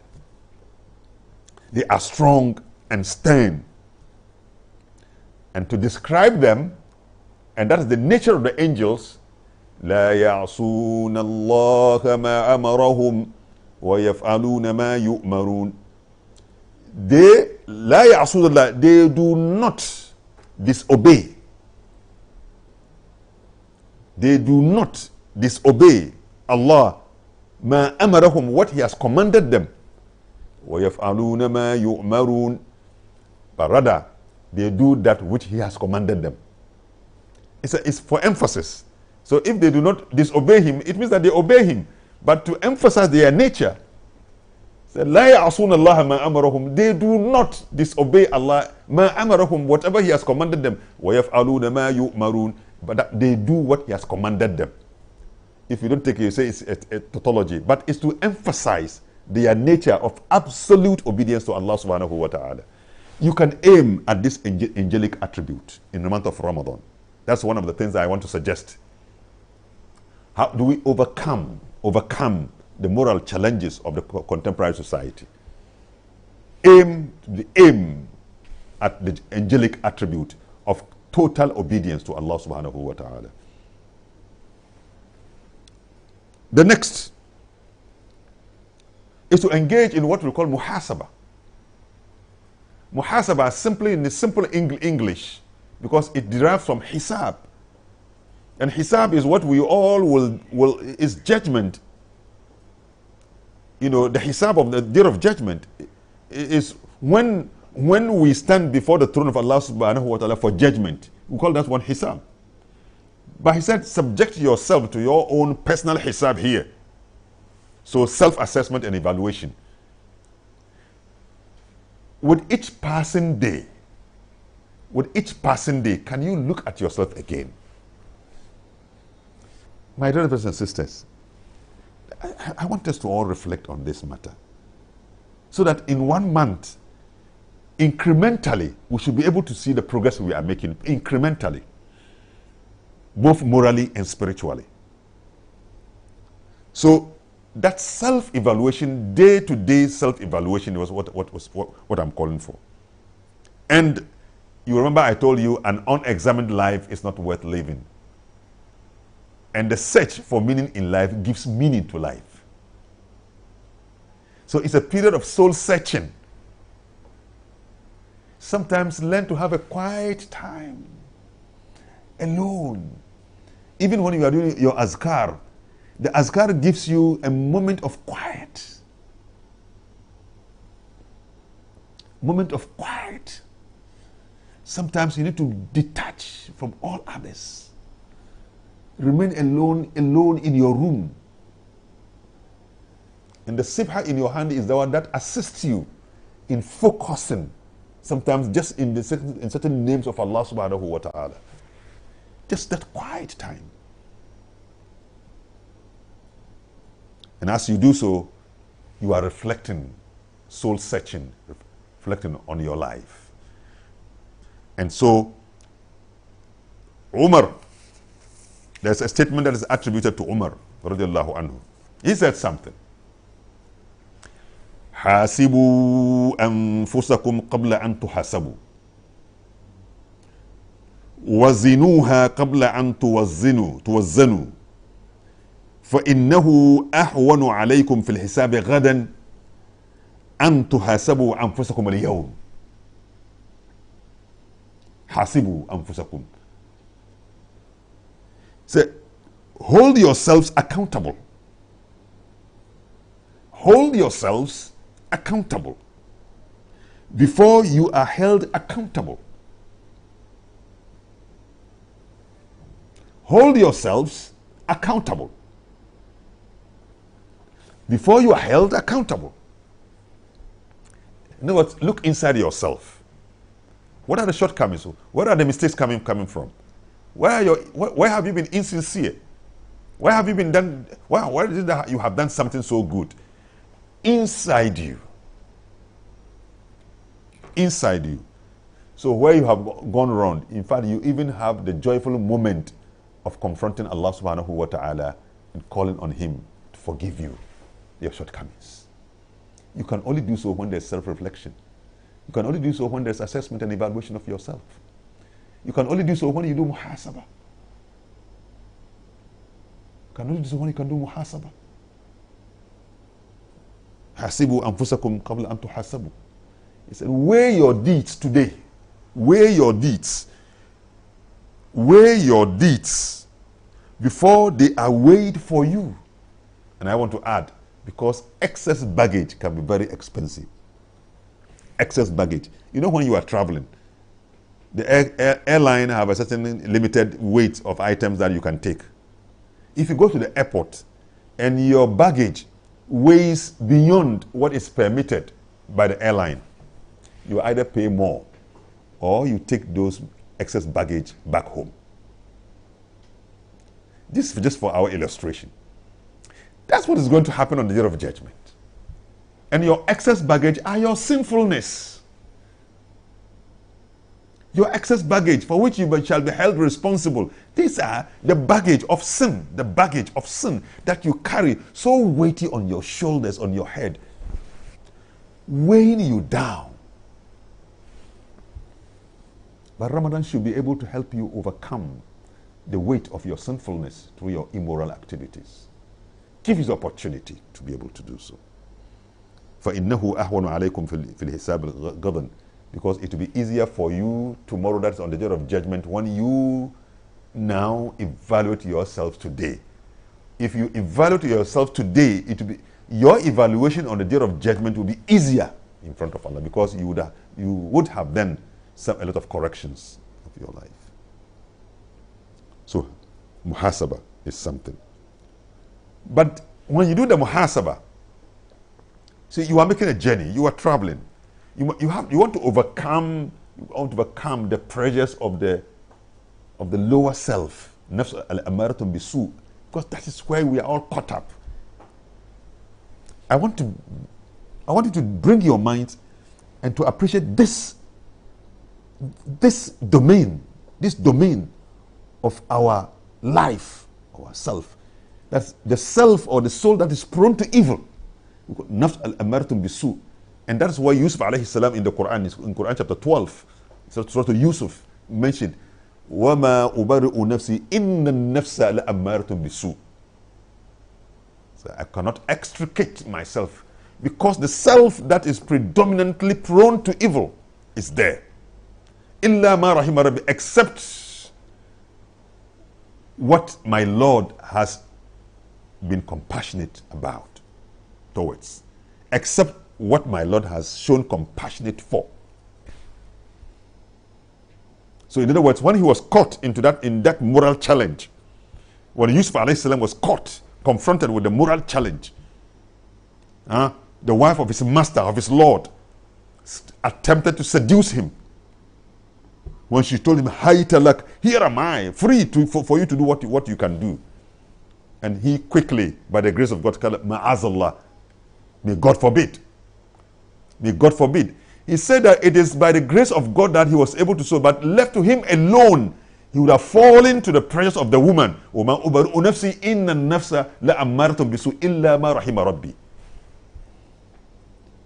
they are strong and stern. And to describe them, and that is the nature of the angels, لا يعصون الله ما أمرهم ويفعلون ما يؤمرون. They do not disobey. They do not disobey Allah, ma amarahum, what He has commanded them. وَيَفْعَلُونَ مَا يُؤْمَرُونَ, but rather they do that which He has commanded them. It's for emphasis. So if they do not disobey Him, it means that they obey Him. But to emphasize their nature, لا يعصون الله ما أمرهم, they do not disobey Allah, ما أمرهم, whatever He has commanded them. وَيَفْعَلُونَ مَا يُؤْمَرُونَ, but that they do what He has commanded them. If you don't take it, you say it's a tautology, but it's to emphasize their nature of absolute obedience to Allah subhanahu wa ta'ala. You can aim at this angelic attribute in the month of Ramadan. That's one of the things that I want to suggest. How do we overcome the moral challenges of the contemporary society? Aim at the angelic attribute of total obedience to Allah subhanahu wa ta'ala. The next is to engage in what we call muhasaba. Muhasaba simply in the simple English, because it derives from hisab. And hisab is what we all will is judgment. The hisab of the day of judgment is when we stand before the throne of Allah subhanahu wa ta'ala for judgment. We call that one hisab. But he said, subject yourself to your own personal hisab here. So self-assessment and evaluation. With each passing day, can you look at yourself again? My dear brothers and sisters, I want us to all reflect on this matter, so that in 1 month, incrementally, we should be able to see the progress we are making incrementally. both morally and spiritually. So that self-evaluation, day-to-day self-evaluation was what I'm calling for. And you remember I told you an unexamined life is not worth living. And the search for meaning in life gives meaning to life. So it's a period of soul searching. Sometimes learn to have a quiet time, alone. Even when you are doing your azkar, the azkar gives you a moment of quiet. Moment of quiet. Sometimes you need to detach from all others. Remain alone in your room. And the sibha in your hand is the one that assists you in focusing, sometimes just in certain names of Allah subhanahu wa ta'ala. Just that quiet time. And as you do so, you are reflecting, soul searching, reflecting on your life. And so, Umar, there's a statement that is attributed to Umar, radiallahu anhu. He said something. حاسبوا أنفسكم قبل أن تحاسبوا وزنوها قبل أن توزنوا فإنه أهون عليكم في الحساب غدا أن تحاسبوا أنفسكم اليوم. حاسبوا أنفسكم. Say, hold yourselves accountable. Hold yourselves accountable before you are held accountable. Hold yourselves accountable before you are held accountable. In other words, look inside yourself. What are the shortcomings? Where are the mistakes coming from? Where have you been insincere? Where have you been done? Why is it that you have done something so good? Inside you. Inside you. So where you have gone wrong, in fact, you even have the joyful moment of confronting Allah subhanahu wa ta'ala and calling on Him to forgive you your shortcomings. You can only do so when there's self-reflection. You can only do so when there's assessment and evaluation of yourself. You can only do so when you do muhasabah. You can only do so when you can do muhasabah. Hasibu anfusakum qabla an tuhasabu. He said, weigh your deeds today. Weigh your deeds. Weigh your deeds before they are weighed for you. And I want to add, because excess baggage can be very expensive. Excess baggage. You know, when you are traveling, the airline have a certain limited weight of items that you can take. If you go to the airport and your baggage weighs beyond what is permitted by the airline, you either pay more or you take those excess baggage back home. This is just for our illustration. That's what is going to happen on the day of judgment. And your excess baggage are your sinfulness. Your excess baggage for which you shall be held responsible. These are the baggage of sin, that you carry so weighty on your shoulders, on your head, weighing you down. But Ramadan should be able to help you overcome the weight of your sinfulness through your immoral activities. Give you the opportunity to be able to do so. فَإِنَّهُ أَهْوَنُ عَلَيْكُمْ فِي الْحِسَابِ الْغَضًا. Because it will be easier for you tomorrow, that's on the day of judgment, when you now evaluate yourself today. If you evaluate yourself today, it will be, your evaluation on the day of judgment will be easier in front of Allah, because you would have then a lot of corrections of your life. So, muhasabah is something. But when you do the muhasabah, see, you are making a journey, you are traveling. You want to overcome the pressures of the lower self, nafs al-amaratun bisu, because that is where we are all caught up. I want you to bring your mind and to appreciate this domain of our life, our self. That's the self or the soul that is prone to evil. Nafs al-amaratum bisu. And that's why Yusuf alayhi salam in the Quran, in Quran chapter 12, Surah Yusuf mentioned, وَمَا أُبَرِئُ نَفْسِي إِنَّ النَّفْسَ لَأَمَّارَةٌ بِالسُّوءِ. So I cannot extricate myself because the self that is predominantly prone to evil is there. إِلَّا مَا رَحِمَ رَبِّي, except what my Lord has been compassionate about, towards. Except what my Lord has shown compassionate for. So in other words, when he was caught in that moral challenge, when Yusuf alayhi salam was caught, confronted with the moral challenge, the wife of his master, of his Lord, attempted to seduce him. When she told him, Haytalak, here am I, free for you to do what you can do. And he quickly, by the grace of God, called Ma'azallah, may God forbid. May God forbid. He said that it is by the grace of God that he was able to so, but left to him alone, he would have fallen to the pressures of the woman.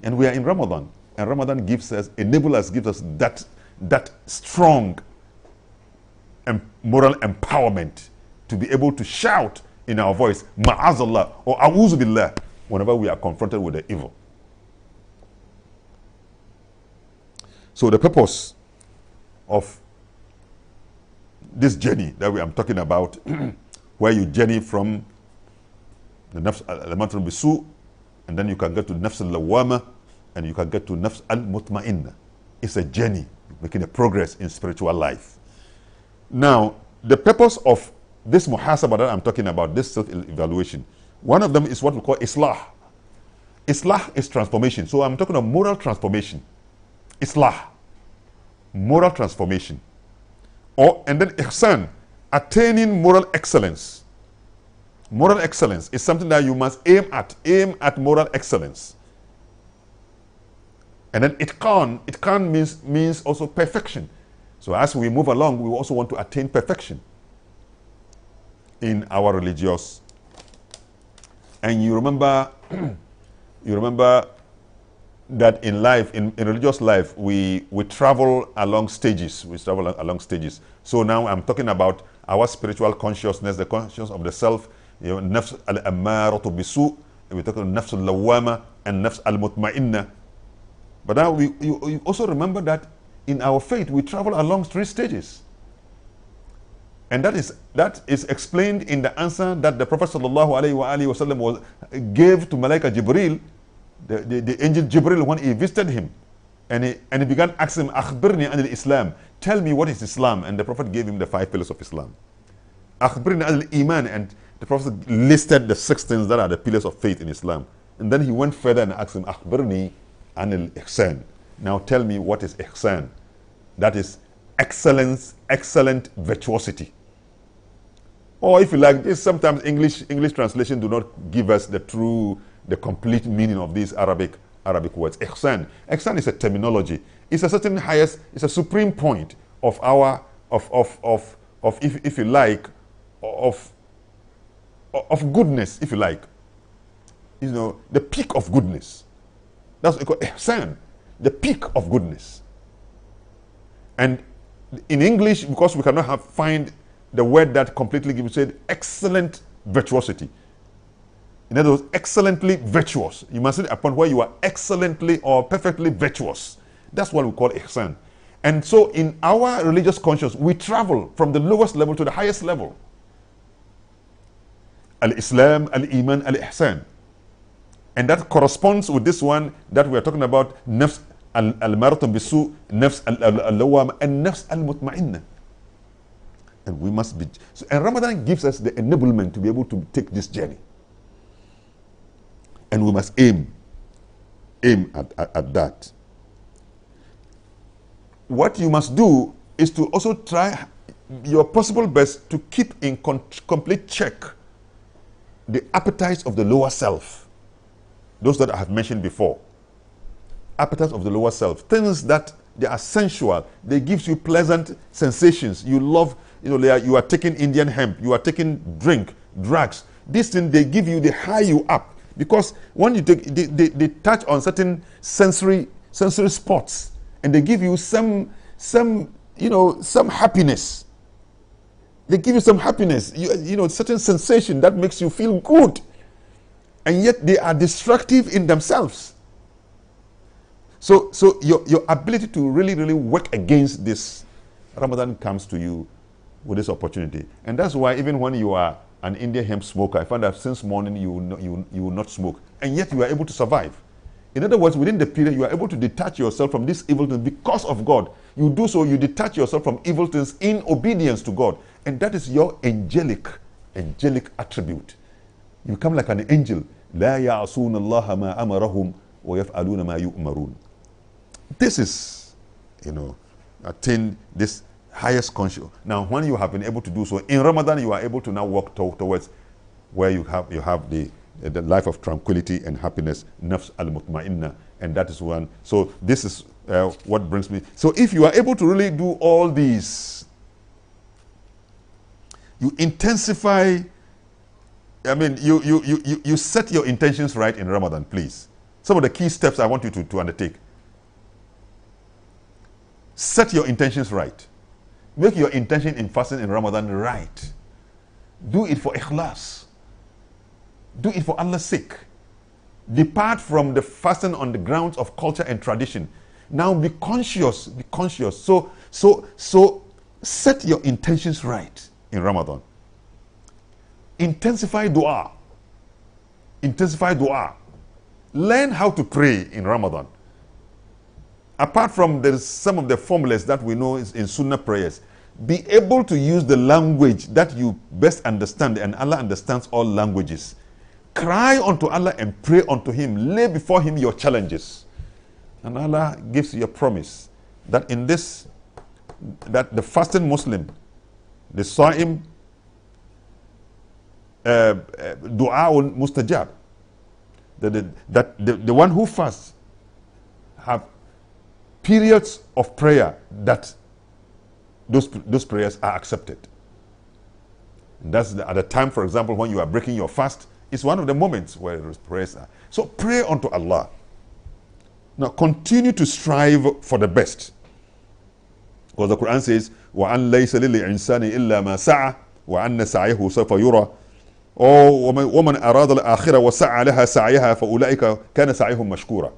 And we are in Ramadan. And Ramadan gives us that strong moral empowerment to be able to shout in our voice, Ma'azallah or A'udhu Billah, whenever we are confronted with the evil. So the purpose of this journey that I'm talking about, where you journey from the nafs al-amatul bisu, and then you can get to nafs al-lawama, and you can get to nafs al-mutma'inna. It's a journey, making a progress in spiritual life. Now, the purpose of this muhasabah that I'm talking about, this self-evaluation, one of them is what we call islah. Islah is transformation. So I'm talking about moral transformation. Islah, moral transformation. And then ihsan, attaining moral excellence. Moral excellence is something that you must aim at moral excellence. And then itqan means also perfection. So as we move along, we also want to attain perfection in our religious. And you remember that in life, in religious life, we travel along stages. We travel along stages. So now I'm talking about our spiritual consciousness, the consciousness of the self, nafs al-ammaratu bisu, we're talking about nafs al-lawama and nafs al-mutma'inna. But now you also remember that in our faith, we travel along 3 stages. And that is explained in the answer that the Prophet ﷺ gave to Malaika Jibril, the angel Jibril, when he visited him. And he began asking him, Akhbirni anil Islam. Tell me what is Islam. And the Prophet gave him the 5 pillars of Islam. Akhbirni anil Iman. And the Prophet listed the 6 things that are the pillars of faith in Islam. And then he went further and asked him, Akhbirni anil Ihsan. Now tell me what is Ihsan. That is excellence, excellent virtuosity. Or if you like, this sometimes English translation do not give us the complete meaning of these Arabic words. Ihsan. Ihsan is a terminology. It's a certain highest, it's a supreme point of our, if you like, of goodness, if you like. You know, the peak of goodness. That's what we call ihsan, the peak of goodness. And in English, because we cannot find the word that completely gives it, excellent virtuosity. In other words, excellently virtuous. You must say upon where you are excellently or perfectly virtuous. That's what we call ihsan. And so in our religious conscience, we travel from the lowest level to the highest level. Al-Islam, Al-Iman, Al-Ihsan. And that corresponds with this one that we are talking about, nafs al-maratun bisu, nafs al-lawam, and nafs al-mutma'inna. And we must be, and Ramadan gives us the enablement to be able to take this journey. And we must aim at that. What you must do is to also try your possible best to keep in complete check the appetites of the lower self. Those that I have mentioned before. Appetites of the lower self. Things that they are sensual. They give you pleasant sensations. You love you are taking Indian hemp, you are taking drugs. This thing, they give you, they high you up. Because when you take, they touch on certain sensory spots, and they give you some happiness. They give you some happiness, certain sensation that makes you feel good. And yet they are destructive in themselves. So your ability to really, really work against this, Ramadan comes to you with this opportunity. And that's why even when you are an Indian hemp smoker, I found that since morning you will not smoke. And yet you are able to survive. In other words, within the period, you are able to detach yourself from this evil thing because of God. You do so, you detach yourself from evil things in obedience to God. And that is your angelic attribute. You become like an angel. لا يعصون الله ما أمرهم ويفعلون ما يؤمرون. This is, attain this highest conscious. Now, when you have been able to do so, in Ramadan, you are able to now walk towards where you have the life of tranquility and happiness, nafs al-mutma'inna, and that is one. So this is what brings me. So if you are able to really do all these, you intensify. I mean, you set your intentions right in Ramadan, please. Some of the key steps I want you to undertake. Set your intentions right. Make your intention in fasting in Ramadan right. Do it for ikhlas. Do it for Allah's sake. Depart from the fasting on the grounds of culture and tradition. Now be conscious. Be conscious. So set your intentions right in Ramadan. Intensify dua. Intensify dua. Learn how to pray in Ramadan. Apart from some of the formulas that we know is in Sunnah prayers, be able to use the language that you best understand, and Allah understands all languages. Cry unto Allah and pray unto Him. Lay before Him your challenges. And Allah gives you a promise that in this, that the fasting Muslim, the Sa'im, dua mustajab, that the one who fasts have periods of prayer that those prayers are accepted. And that's at the time, for example, when you are breaking your fast, it's one of the moments where those prayers are. So pray unto Allah. Now continue to strive for the best. Because the Quran says, وَأَنْ لَيْسَ لِلْإِنسَانِ إِلَّا مَا سَعَى وَأَنَّ سَعْيَهُ سَوْفَ يُرَى وَمَنْ أَرَادَ الْآخِرَةَ وَسَعَى لَهَا سَعْيَهَا فَأُولَئِكَ كَانَ سَعْيُهُمْ مَشْكُورًا.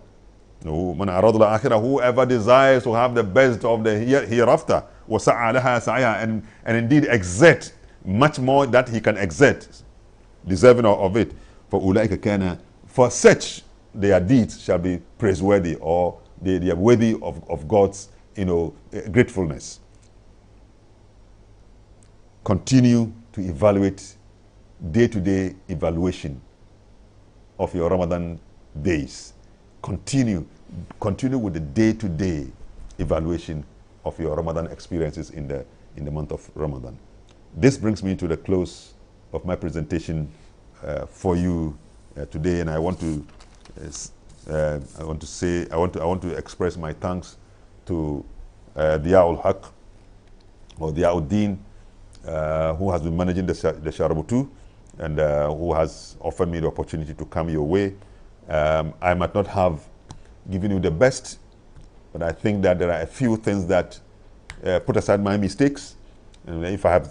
مَنْ أَرَادَ الْآخِرَةَ, whoever desires to have the best of the hereafter, وَسَعَى لَهَا سَعْيَهَا, and indeed exert much more that he can exert, deserving of it, فَأُولَئِكَ كَانَ, for such their deeds shall be praiseworthy, or they are worthy of God's gratefulness. Continue to evaluate, day-to-day evaluation of your Ramadan days. Continue with the day-to-day evaluation of your Ramadan experiences in the month of Ramadan. This brings me to the close of my presentation for you today, and I want to express my thanks to Diyaul Haq, or Diyauddin, who has been managing the Sharabutu, and who has offered me the opportunity to come your way. I might not have given you the best, but I think that there are a few things that, put aside my mistakes, and if I have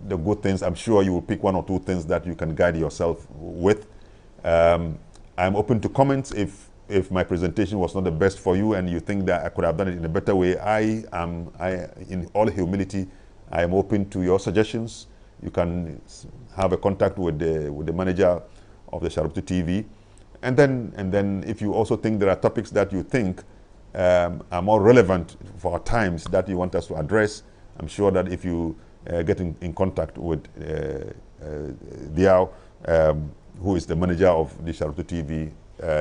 the good things, I'm sure you will pick one or two things that you can guide yourself with. I'm open to comments if my presentation was not the best for you and you think that I could have done it in a better way. In all humility, I am open to your suggestions. You can have a contact with the manager of the Sharabutu TV. And then if you also think there are topics that you think are more relevant for our times that you want us to address, I'm sure that if you get in contact with Diao, who is the manager of the Sharabutu TV,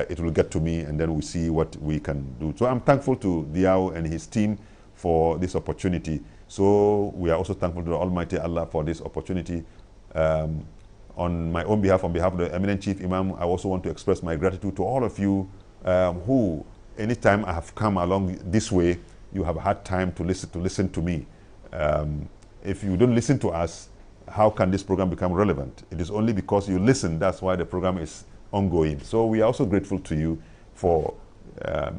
it will get to me, and then we see what we can do. So I'm thankful to Diao and his team for this opportunity. So we are also thankful to the Almighty Allah for this opportunity. On my own behalf, on behalf of the eminent Chief Imam, I also want to express my gratitude to all of you who, anytime I have come along this way, you have had time to listen to me. If you don't listen to us, how can this program become relevant? It is only because you listen, that's why the program is ongoing. So we are also grateful to you for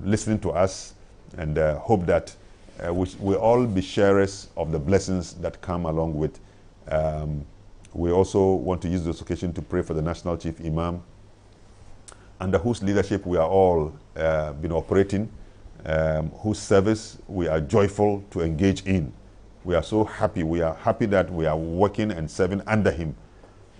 listening to us, and hope that we'll all be sharers of the blessings that come along with. We also want to use this occasion to pray for the National Chief Imam, under whose leadership we are all been operating, whose service we are joyful to engage in. We are so happy. We are happy that we are working and serving under him.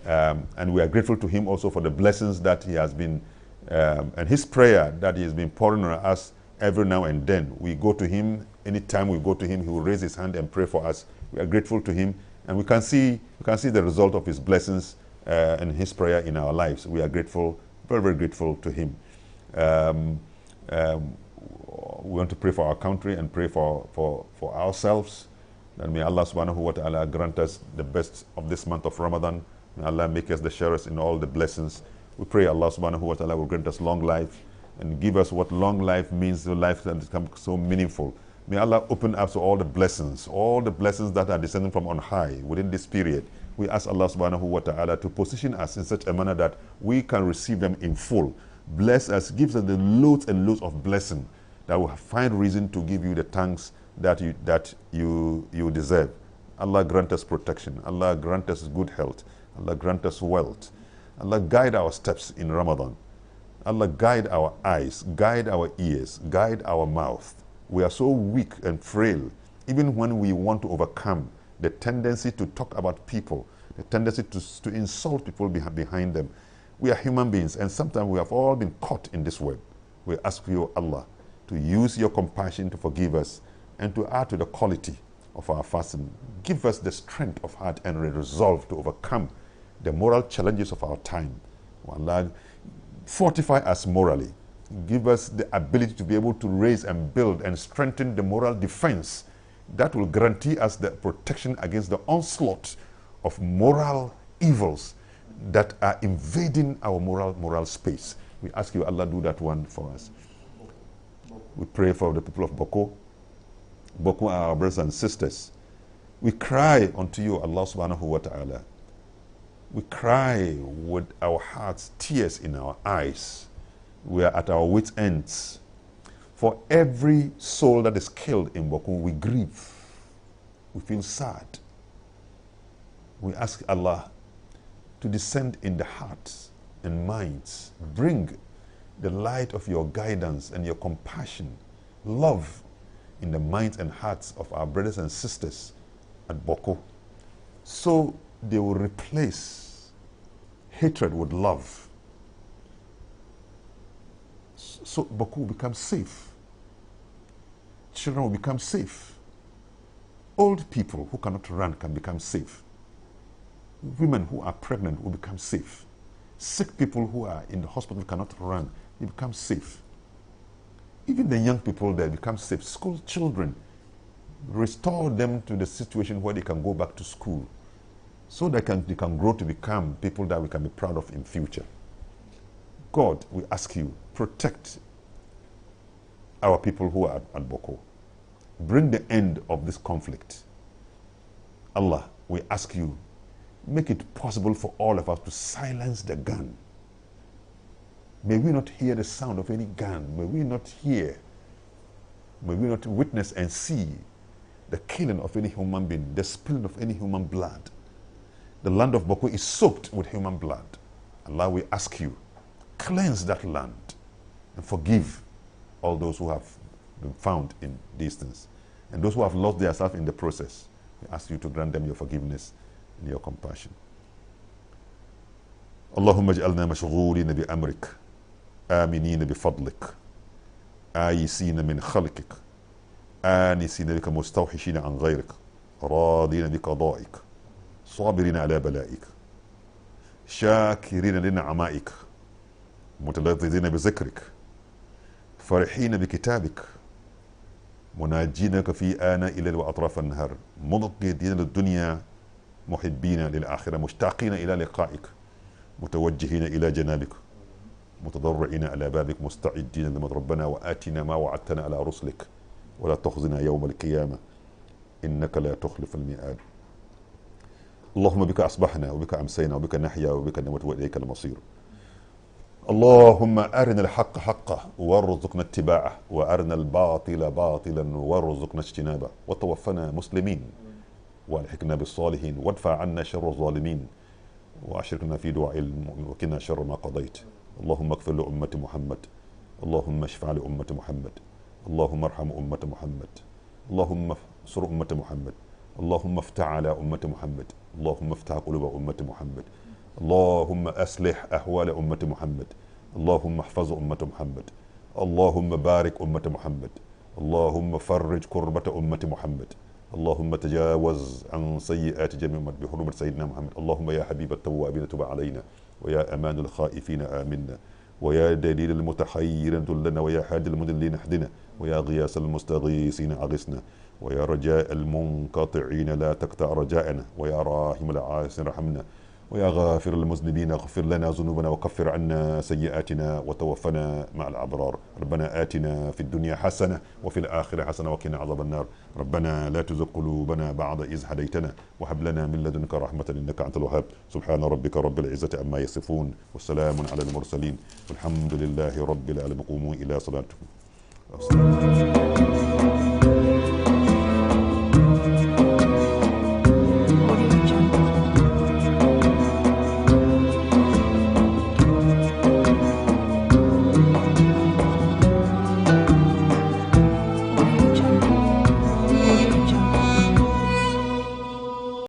And we are grateful to him also for the blessings that he has been, and his prayer that he has been pouring on us every now and then. We go to him, anytime we go to him, he will raise his hand and pray for us. We are grateful to him, and we can see the result of his blessings and his prayer in our lives. We are grateful, very, very grateful to him. We want to pray for our country and pray for ourselves. And may Allah subhanahu wa ta'ala grant us the best of this month of Ramadan. May Allah make us the sharers in all the blessings. We pray Allah subhanahu wa ta'ala will grant us long life and give us what long life means, the life that becomes so meaningful. May Allah open up to all the blessings that are descending from on high within this period. We ask Allah subhanahu wa ta'ala to position us in such a manner that we can receive them in full. Bless us, give us the loads and loads of blessing that will find reason to give you the thanks that you deserve. Allah grant us protection. Allah grant us good health. Allah grant us wealth. Allah guide our steps in Ramadan. Allah guide our eyes, guide our ears, guide our mouth. We are so weak and frail, even when we want to overcome the tendency to talk about people, the tendency to insult people behind them. We are human beings, and sometimes we have all been caught in this web. We ask you, Allah, to use your compassion to forgive us and to add to the quality of our fasting. Give us the strength of heart and resolve to overcome the moral challenges of our time. Allah, fortify us morally. Give us the ability to be able to raise and build and strengthen the moral defense that will guarantee us the protection against the onslaught of moral evils that are invading our moral space. We ask you, Allah, do that one for us. We pray for the people of Boko. Boko are our brothers and sisters. We cry unto you, Allah subhanahu wa ta'ala. We cry with our hearts, tears in our eyes. We are at our wits' ends. For every soul that is killed in Boko, we grieve. We feel sad. We ask Allah to descend in the hearts and minds. Bring the light of your guidance and your compassion, love in the minds and hearts of our brothers and sisters at Boko, so they will replace hatred with love. So Boko will become safe. Children will become safe. Old people who cannot run can become safe. Women who are pregnant will become safe. Sick people who are in the hospital cannot run, they become safe. Even the young people there become safe. School children, restore them to the situation where they can go back to school, so they can grow to become people that we can be proud of in future. God, we ask you, protect our people who are at Boko. Bring the end of this conflict. Allah, we ask you, make it possible for all of us to silence the gun. May we not hear the sound of any gun. May we not witness and see the killing of any human being, the spilling of any human blood. The land of Boko is soaked with human blood. Allah, we ask you, cleanse that land and forgive all those who have been found in these things. And those who have lost themselves in the process, we ask you to grant them your forgiveness and your compassion. اللهم اجعلنا مشغولين بأمرك آمنين بفضلك آيسين من خلقك آنسين بك مستوحشين عن غيرك راضين بقضائك صابرين على بلائك شاكرين لنعمائك متلذذين بذكرك فرحين بكتابك مناجينك في آناء الليل وأطراف النهار مضطردين للدنيا محبين للآخرة مشتاقين إلى لقائك متوجهين إلى جنابك متضرعين على بابك مستعدين لما ربنا وآتنا ما وعدتنا على رسلك ولا تخزنا يوم القيامة إنك لا تخلف الميعاد اللهم بك أصبحنا وبك أمسينا وبك نحيا وبك نموت وإليك المصير. اللهم أرنا الحق حقا وارزقنا اتباعه، وأرنا الباطل باطلا وارزقنا اجتنابه، وتوفنا مسلمين والحقنا بالصالحين، وادفع عنا شر الظالمين، وأشركنا في دعاء المؤمن، وقنا شر ما قضيت. اللهم اغفر لأمة محمد، اللهم اشفع لأمة محمد، اللهم ارحم أمة محمد، اللهم انصر أمة محمد، اللهم افتح على أمة محمد، اللهم افتح قلوب أمة محمد، اللهم أصلح أحوال أمة محمد، اللهم احفظ أمة محمد، اللهم بارك أمة محمد، اللهم فرج كربة أمة محمد، اللهم تجاوز عن سيئات جميع أمة بحرمة سيدنا محمد. اللهم يا حبيب التوابين تب علينا، ويا أمان الخائفين آمنا، ويا دليل المتحيرين دلنا، ويا هادي المضلين اهدنا، ويا غياث المستغيثين أغثنا، ويا رجاء المنقطعين لا تقطع رجاءنا، ويا راحم العاصين رحمنا، ويا غافر المذنبين اغفر لنا ذنوبنا وكفر عنا سيئاتنا وتوفنا مع الأبرار. ربنا آتنا في الدنيا حسنة وفي الآخرة حسنة وقنا عذاب النار. ربنا لا تزغ قلوبنا بعد إذ هديتنا وهب لنا من لدنك رحمة إنك أنت الوهاب. سبحان ربك رب العزة عما يصفون والسلام على المرسلين والحمد لله رب العالمين. قوموا إلى صلاتكم.